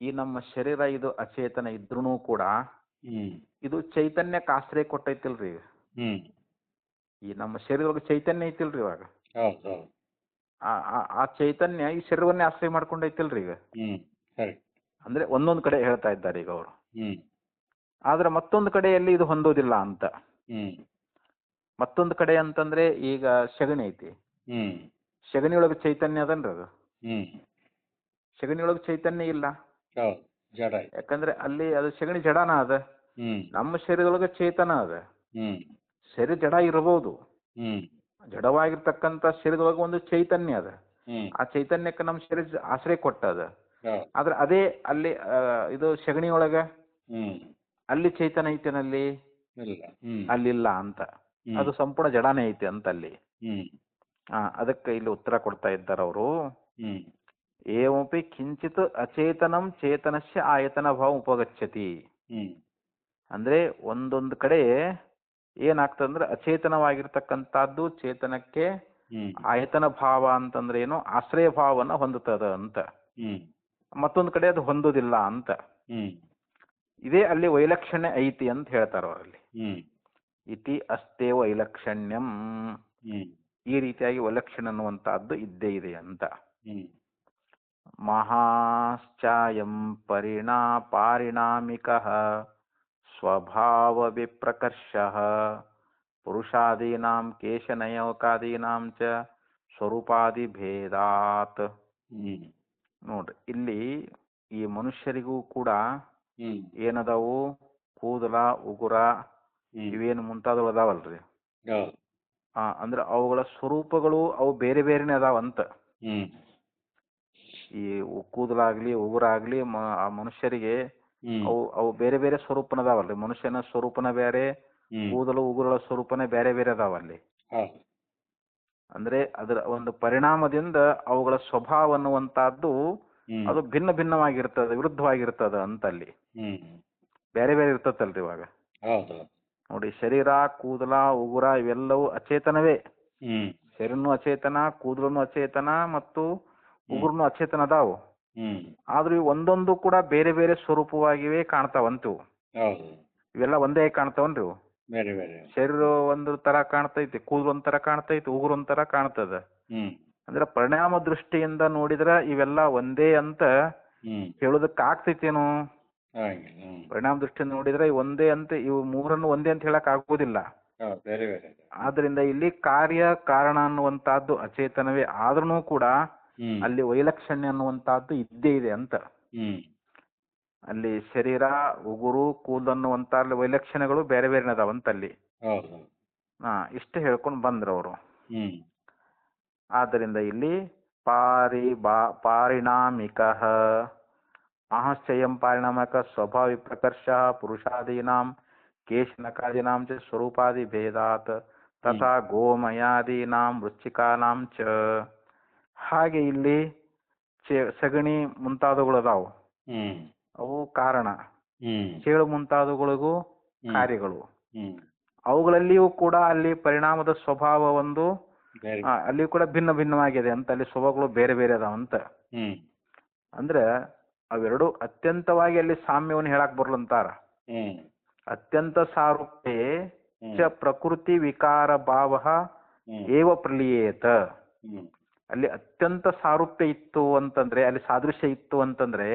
ಈ ನಮ್ಮ ಶರೀರ ಇದು ಅಚೇತನ ಇದ್ರೂ ಕೂಡ ಹ್ಮ್ ಇದು ಚೈತನ್ಯಕ್ಕೆ ಆಶ್ರಯ ಕೊಟ್ಟೈತಿಲ್ರಿ. ಹ್ಮ್ ಈ ನಮ್ಮ ಶರೀರದೊಳಗೆ ಚೈತನ್ಯ ಐತಿಲ್ರಿ ಇವಾಗ. ಹೌದು ಹೌದು. ಆ ಚೈತನ್ಯ ಈ ಶರೀರವನ್ನೇ ಆಶ್ರಯ ಮಾಡ್ಕೊಂಡೈತಿಲ್ರಿ ಈಗ. ಹ್ಮ್ ಸರಿ. ಅಂದ್ರೆ ಒಂದೊಂದು ಕಡೆ ಹೇಳ್ತಾ ಇದ್ದಾರೆ ಈಗ ಅವರು. ಹ್ಮ್ ಆದ್ರೆ ಮತ್ತೊಂದು ಕಡೆಯಲ್ಲಿ ಇದು ಹೊಂದೋದಿಲ್ಲ ಅಂತ. ಹ್ಮ್ ಮತ್ತೊಂದು ಕಡೆ ಅಂತಂದ್ರೆ ಈಗ ಸಗಣಿ ಐತಿ, ಹ್ಮ್ ಸಗಣಿಯೊಳಗೆ ಚೈತನ್ಯ ಅದನ್ರಿ ಅದು. ಹ್ಮ್ ಸಗಣಿಯೊಳಗೆ ಚೈತನ್ಯ ಇಲ್ಲ, ಹೌದು ಜಡ. ಯಾಕಂದ್ರೆ ಅಲ್ಲಿ ಅದು ಸಗಣಿ ಜಡಾನ ಅದ. ಹ್ಮ್ ನಮ್ಮ ಶರೀರದೊಳಗೆ ಚೇತನ ಅದ. ಹ್ಮ್ ಶರೀರ ಜಡ ಇರಬಹುದು, ಹ್ಮ್ ಜಡವಾಗಿರ್ತಕ್ಕಂಥ ಶರೀರದೊಳಗೆ ಒಂದು ಚೈತನ್ಯ ಅದ. ಹ್ಮ್ ಆ ಚೈತನ್ಯಕ್ಕೆ ನಮ್ಮ ಶರೀರ ಆಶ್ರಯ ಕೊಟ್ಟದ. ಹೌದು. ಆದ್ರೆ ಅದೇ ಅಲ್ಲಿ ಇದು ಸಗಣಿಯೊಳಗ ಹ್ಮ್ ಅಲ್ಲಿ ಚೈತನ್ಯ ಐತೆನಲ್ಲಿ ಇಲ್ಲ. ಹ್ಮ್ ಅಲ್ಲಿಲ್ಲ ಅಂತ. ಅದು ಸಂಪೂರ್ಣ ಜಡಾನೇ ಐತೆ ಅಂತ ಅಲ್ಲಿ. ಹ್ಮ್ ಅದಕ್ಕೆ ಇಲ್ಲಿ ಉತ್ತರ ಕೊಡ್ತಾ ಇದ್ದಾರೆ ಅವರು. ಹ್ಮ್ ಏವಪಿ ಕಿಂಚಿತ್ ಅಚೇತನಂ ಚೇತನಸ್ಯ ಆಯತನ ಭಾವ ಉಪಗಚ್ಚತಿ. ಹ್ಮ್ ಅಂದ್ರೆ ಒಂದೊಂದು ಕಡೆ ಏನಾಗ್ತದಂದ್ರೆ ಅಚೇತನವಾಗಿರ್ತಕ್ಕಂಥದ್ದು ಚೇತನಕ್ಕೆ ಹ್ಮ್ ಆಯತನ ಭಾವ ಅಂತಂದ್ರೆ ಏನು, ಆಶ್ರಯ ಭಾವನ ಹೊಂದುತ್ತದ ಅಂತ. ಹ್ಮ್ ಮತ್ತೊಂದು ಕಡೆ ಅದು ಹೊಂದೋದಿಲ್ಲ ಅಂತ. ಹ್ಮ್ ಇದೇ ಅಲ್ಲಿ ವೈಲಕ್ಷಣ್ಯ ಐತಿ ಅಂತ ಹೇಳ್ತಾರ ಅವರಲ್ಲಿ. ಹ್ಮ್ ಇತಿ ಅಷ್ಟೇ ವೈಲಕ್ಷಣ್ಯಂ. ಹ್ಮ್ ಈ ರೀತಿಯಾಗಿ ವೈಲಕ್ಷಣ್ಯ ಅನ್ನುವಂತಹದ್ದು ಇದ್ದೇ ಇದೆ ಅಂತ. ಹ್ಮ್ ಮಹಾಶ್ಚಾಯಂ ಪಾರಿಣಾಮಿಕಃ ಸ್ವಭಾವ ವಿಪ್ರಕರ್ಷಃ ಪುರುಷಾದೀನಾಂ ಕೇಶನಯೋಕಾದೀನಾಂ ಚ ಸ್ವರೂಪಾದಿ ಭೇದಾತ್. ಹ್ಮ್ ನೋಡ್ರಿ, ಇಲ್ಲಿ ಈ ಮನುಷ್ಯರಿಗೂ ಕೂಡ ಹ್ಮ್ ಏನದಾವು, ಕೂದಲ, ಉಗುರ, ಹ್ಮ್ ಇವೇನು ಮುಂತಾದವು ಅದಾವಲ್ರಿ. ಹೌದು. ಅಂದ್ರೆ ಅವುಗಳ ಸ್ವರೂಪಗಳು ಅವು ಬೇರೆ ಬೇರೆನೇ ಅದಾವಂತ. ಹ್ಮ್ ಈ ಕೂದಲಾಗ್ಲಿ ಉಗುರಾಗ್ಲಿ ಆ ಮನುಷ್ಯರಿಗೆ ಹ್ಮ್ ಅವು ಬೇರೆ ಬೇರೆ ಸ್ವರೂಪನ ಅದಾವಲ್ರಿ. ಮನುಷ್ಯನ ಸ್ವರೂಪನ ಬೇರೆ, ಕೂದಲು ಉಗುರುಗಳ ಸ್ವರೂಪನೇ ಬೇರೆ ಬೇರೆ ಅದಾವಲ್ಲಿ. ಹೌದು. ಅಂದ್ರೆ ಅದರ ಒಂದು ಪರಿಣಾಮದಿಂದ ಅವುಗಳ ಸ್ವಭಾವ ಅನ್ನುವಂತಹದ್ದು ಅದು ಭಿನ್ನ ಭಿನ್ನವಾಗಿರ್ತದೆ, ವಿರುದ್ಧವಾಗಿರ್ತದ ಅಂತ ಅಲ್ಲಿ. ಹ್ಮ್ ಬೇರೆ ಬೇರೆ ಇರ್ತದಲ್ರಿ ಇವಾಗ. ಹೌದು. ನೋಡಿ, ಶರೀರ, ಕೂದಲ, ಉಗುರ ಇವೆಲ್ಲವೂ ಅಚೇತನವೇ. ಹ್ಮ್ ಶರೀರನು ಅಚೇತನ, ಕೂದಲನು ಅಚೇತನ ಮತ್ತು ಉಗುರ್ನು ಅಚೇತನ ಅದಾವು. ಹ್ಮ್ ಆದ್ರೂ ಒಂದೊಂದು ಕೂಡ ಬೇರೆ ಬೇರೆ ಸ್ವರೂಪವಾಗಿವೆ ಕಾಣ್ತಾವಂತು. ಹೌದು. ಇವೆಲ್ಲ ಒಂದೇ ಕಾಣ್ತಾವನ್ರಿ ಇವು. ಬೇರೆ ಬೇರೆ. ಶರೀರ ಒಂದು ತರ ಕಾಣ್ತೈತಿ, ಕೂದಲು ಒಂಥರ ಕಾಣ್ತೈತಿ, ಉಗುರು ಒಂಥರ ಕಾಣ್ತದ. ಹ್ಮ್ ಅಂದ್ರೆ ಪರಿಣಾಮ ದೃಷ್ಟಿಯಿಂದ ನೋಡಿದ್ರ ಇವೆಲ್ಲ ಒಂದೇ ಅಂತ ಹೇಳೋದಕ್ಕೆ ಆಗ್ತೈತೇನು? ಪರಿಣಾಮ ದೃಷ್ಟಿಯಿಂದ ನೋಡಿದ್ರೆ ಒಂದೇ ಅಂತ, ಇವು ಮೂರನ್ನು ಒಂದೇ ಅಂತ ಹೇಳಕ್ ಆಗೋದಿಲ್ಲ. ಬೇರೆ ಬೇರೆ. ಆದ್ರಿಂದ ಇಲ್ಲಿ ಕಾರ್ಯ ಕಾರಣ ಅನ್ನುವಂತಹದ್ದು ಅಚೇತನವೇ ಆದ್ರೂ ಕೂಡ ಅಲ್ಲಿ ವೈಲಕ್ಷಣ್ಯ ಅನ್ನುವಂತಹದ್ದು ಇದ್ದೇ ಇದೆ ಅಂತ. ಅಲ್ಲಿ ಶರೀರ, ಉಗುರು, ಕೂದಲು ಅನ್ನುವಂತ ವೈಲಕ್ಷಣ್ಯಗಳು ಬೇರೆ ಬೇರೆ ಅದಾವಂತಲ್ಲಿ. ಇಷ್ಟು ಹೇಳ್ಕೊಂಡು ಬಂದ್ರು ಅವರು. ಆದ್ದರಿಂದ ಇಲ್ಲಿ ಪಾರಿಣಾಮಿಕ ಮಹಾಶ್ಚಯಂ ಪಾರಿಣಾಮಕ ಸ್ವಭಾವ ಪ್ರಕರ್ಷ ಪುರುಷಾದೀನಾಂ ಕೇಶನಕಾದೀನಾಂ ಚ ಸ್ವರೂಪಾದಿ ಭೇದಾತ್ ತಥಾ ಗೋಮಯಾದೀನಾಂ ವೃಶ್ಚಿಕಾನಾಂ ಚ. ಹಾಗೆ ಇಲ್ಲಿ ಸಗಣಿ ಮುಂತಾದವುಗಳು ಅದಾವು, ಅವು ಕಾರಣ. ಚೇಳು ಮುಂತಾದವುಗಳಿಗೂ ಕಾರ್ಯಗಳು. ಅವುಗಳಲ್ಲಿಯೂ ಕೂಡ ಅಲ್ಲಿ ಪರಿಣಾಮದ ಸ್ವಭಾವ ಒಂದು ಅಲ್ಲಿ ಕೂಡ ಭಿನ್ನ ಭಿನ್ನವಾಗಿದೆ ಅಂತ. ಅಲ್ಲಿ ಸ್ವಭಾವಗಳು ಬೇರೆ ಬೇರೆ ಅದಾವಂತ. ಅಂದ್ರೆ ಅವೆರಡು ಅತ್ಯಂತವಾಗಿ ಅಲ್ಲಿ ಸಾಮ್ಯವನ್ನು ಹೇಳಕ್ ಬರ್ಲಂತಾರ. ಹ್ಮ್ ಅತ್ಯಂತ ಸಾರೂಪ್ಯೆ ಹ್ಮ್ ಚ ಪ್ರಕೃತಿ ವಿಕಾರ ಭಾವ ಹ್ಮ್ ಏವ ಪ್ರಲೀಯೇತ. ಹ್ಮ್ ಅಲ್ಲಿ ಅತ್ಯಂತ ಸಾರೂಪ್ಯ ಇತ್ತು ಅಂತಂದ್ರೆ, ಅಲ್ಲಿ ಸಾದೃಶ್ಯ ಇತ್ತು ಅಂತಂದ್ರೆ,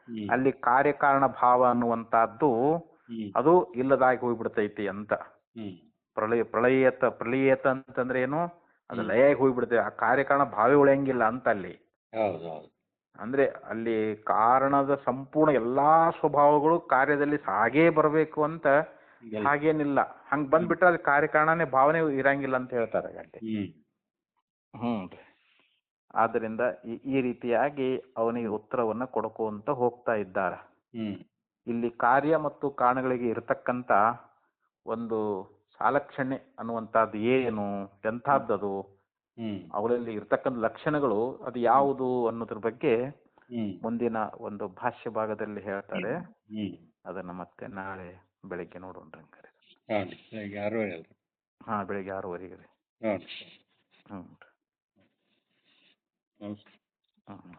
ಹ್ಮ್ ಅಲ್ಲಿ ಕಾರ್ಯಕಾರಣ ಭಾವ ಅನ್ನುವಂತಹದ್ದು ಹ್ಮ್ ಅದು ಇಲ್ಲದಾಗಿ ಹೋಗ್ಬಿಡ್ತೈತಿ ಅಂತ. ಹ್ಮ್ ಪ್ರಳಯೇತ ಅಂತಂದ್ರೆ ಏನು, ಅದು ಹ್ಮ್. ಲಯ ಆಗಿ ಹೋಗ್ಬಿಡ್ತೈತಿ. ಆ ಕಾರ್ಯಕಾರಣ ಭಾವೇ ಉಳಿಯಂಗಿಲ್ಲ ಅಂತ ಅಲ್ಲಿ. ಹೌದು ಹೌದು. ಅಂದ್ರೆ ಅಲ್ಲಿ ಕಾರಣದ ಸಂಪೂರ್ಣ ಎಲ್ಲಾ ಸ್ವಭಾವಗಳು ಕಾರ್ಯದಲ್ಲಿ ಹಾಗೇ ಬರಬೇಕು ಅಂತ ಎಲ್ಲ. ಹಾಗೇನಿಲ್ಲ. ಹಂಗ್ ಬಂದ್ಬಿಟ್ರೆ ಅದು ಕಾರ್ಯಕಾರಣನೇ ಭಾವನೆ ಇರಂಗಿಲ್ಲ ಅಂತ ಹೇಳ್ತಾರೆ ಗಂಟೆ. ಹ್ಮ್ ಆದ್ದರಿಂದ ಈ ರೀತಿಯಾಗಿ ಅವನಿಗೆ ಉತ್ತರವನ್ನ ಕೊಡ್ಕೊಂತ ಹೋಗ್ತಾ ಇದ್ದಾರೆ. ಹ್ಮ್ ಇಲ್ಲಿ ಕಾರ್ಯ ಮತ್ತು ಕಾರಣಗಳಿಗೆ ಇರತಕ್ಕಂತ ಒಂದು ಸಾಲಕ್ಷಣ್ಯ ಅನ್ನುವಂಥದ್ದು ಏನು, ಎಂಥದ್ದದು, ಹ್ಮ್ ಅವರಲ್ಲಿ ಇರ್ತಕ್ಕಂಥ ಲಕ್ಷಣಗಳು ಅದು ಯಾವುದು ಅನ್ನೋದ್ರ ಬಗ್ಗೆ ಹ್ಮ್ ಮುಂದಿನ ಒಂದು ಭಾಷ್ಯ ಭಾಗದಲ್ಲಿ ಹೇಳ್ತಾರೆ. ಹ್ಮ್ ಅದನ್ನ ಮತ್ತೆ ನಾಳೆ ಬೆಳಿಗ್ಗೆ ನೋಡೋಣ. ಹಾಂ ಈಗ 6:30 ಅಲ್ರಿ? ಹಾಂ, ಬೆಳಿಗ್ಗೆ 6:30. ಹಾಂ. ಹ್ಞೂ. ನಮಸ್ಕಾರ. ಹ್ಞೂ.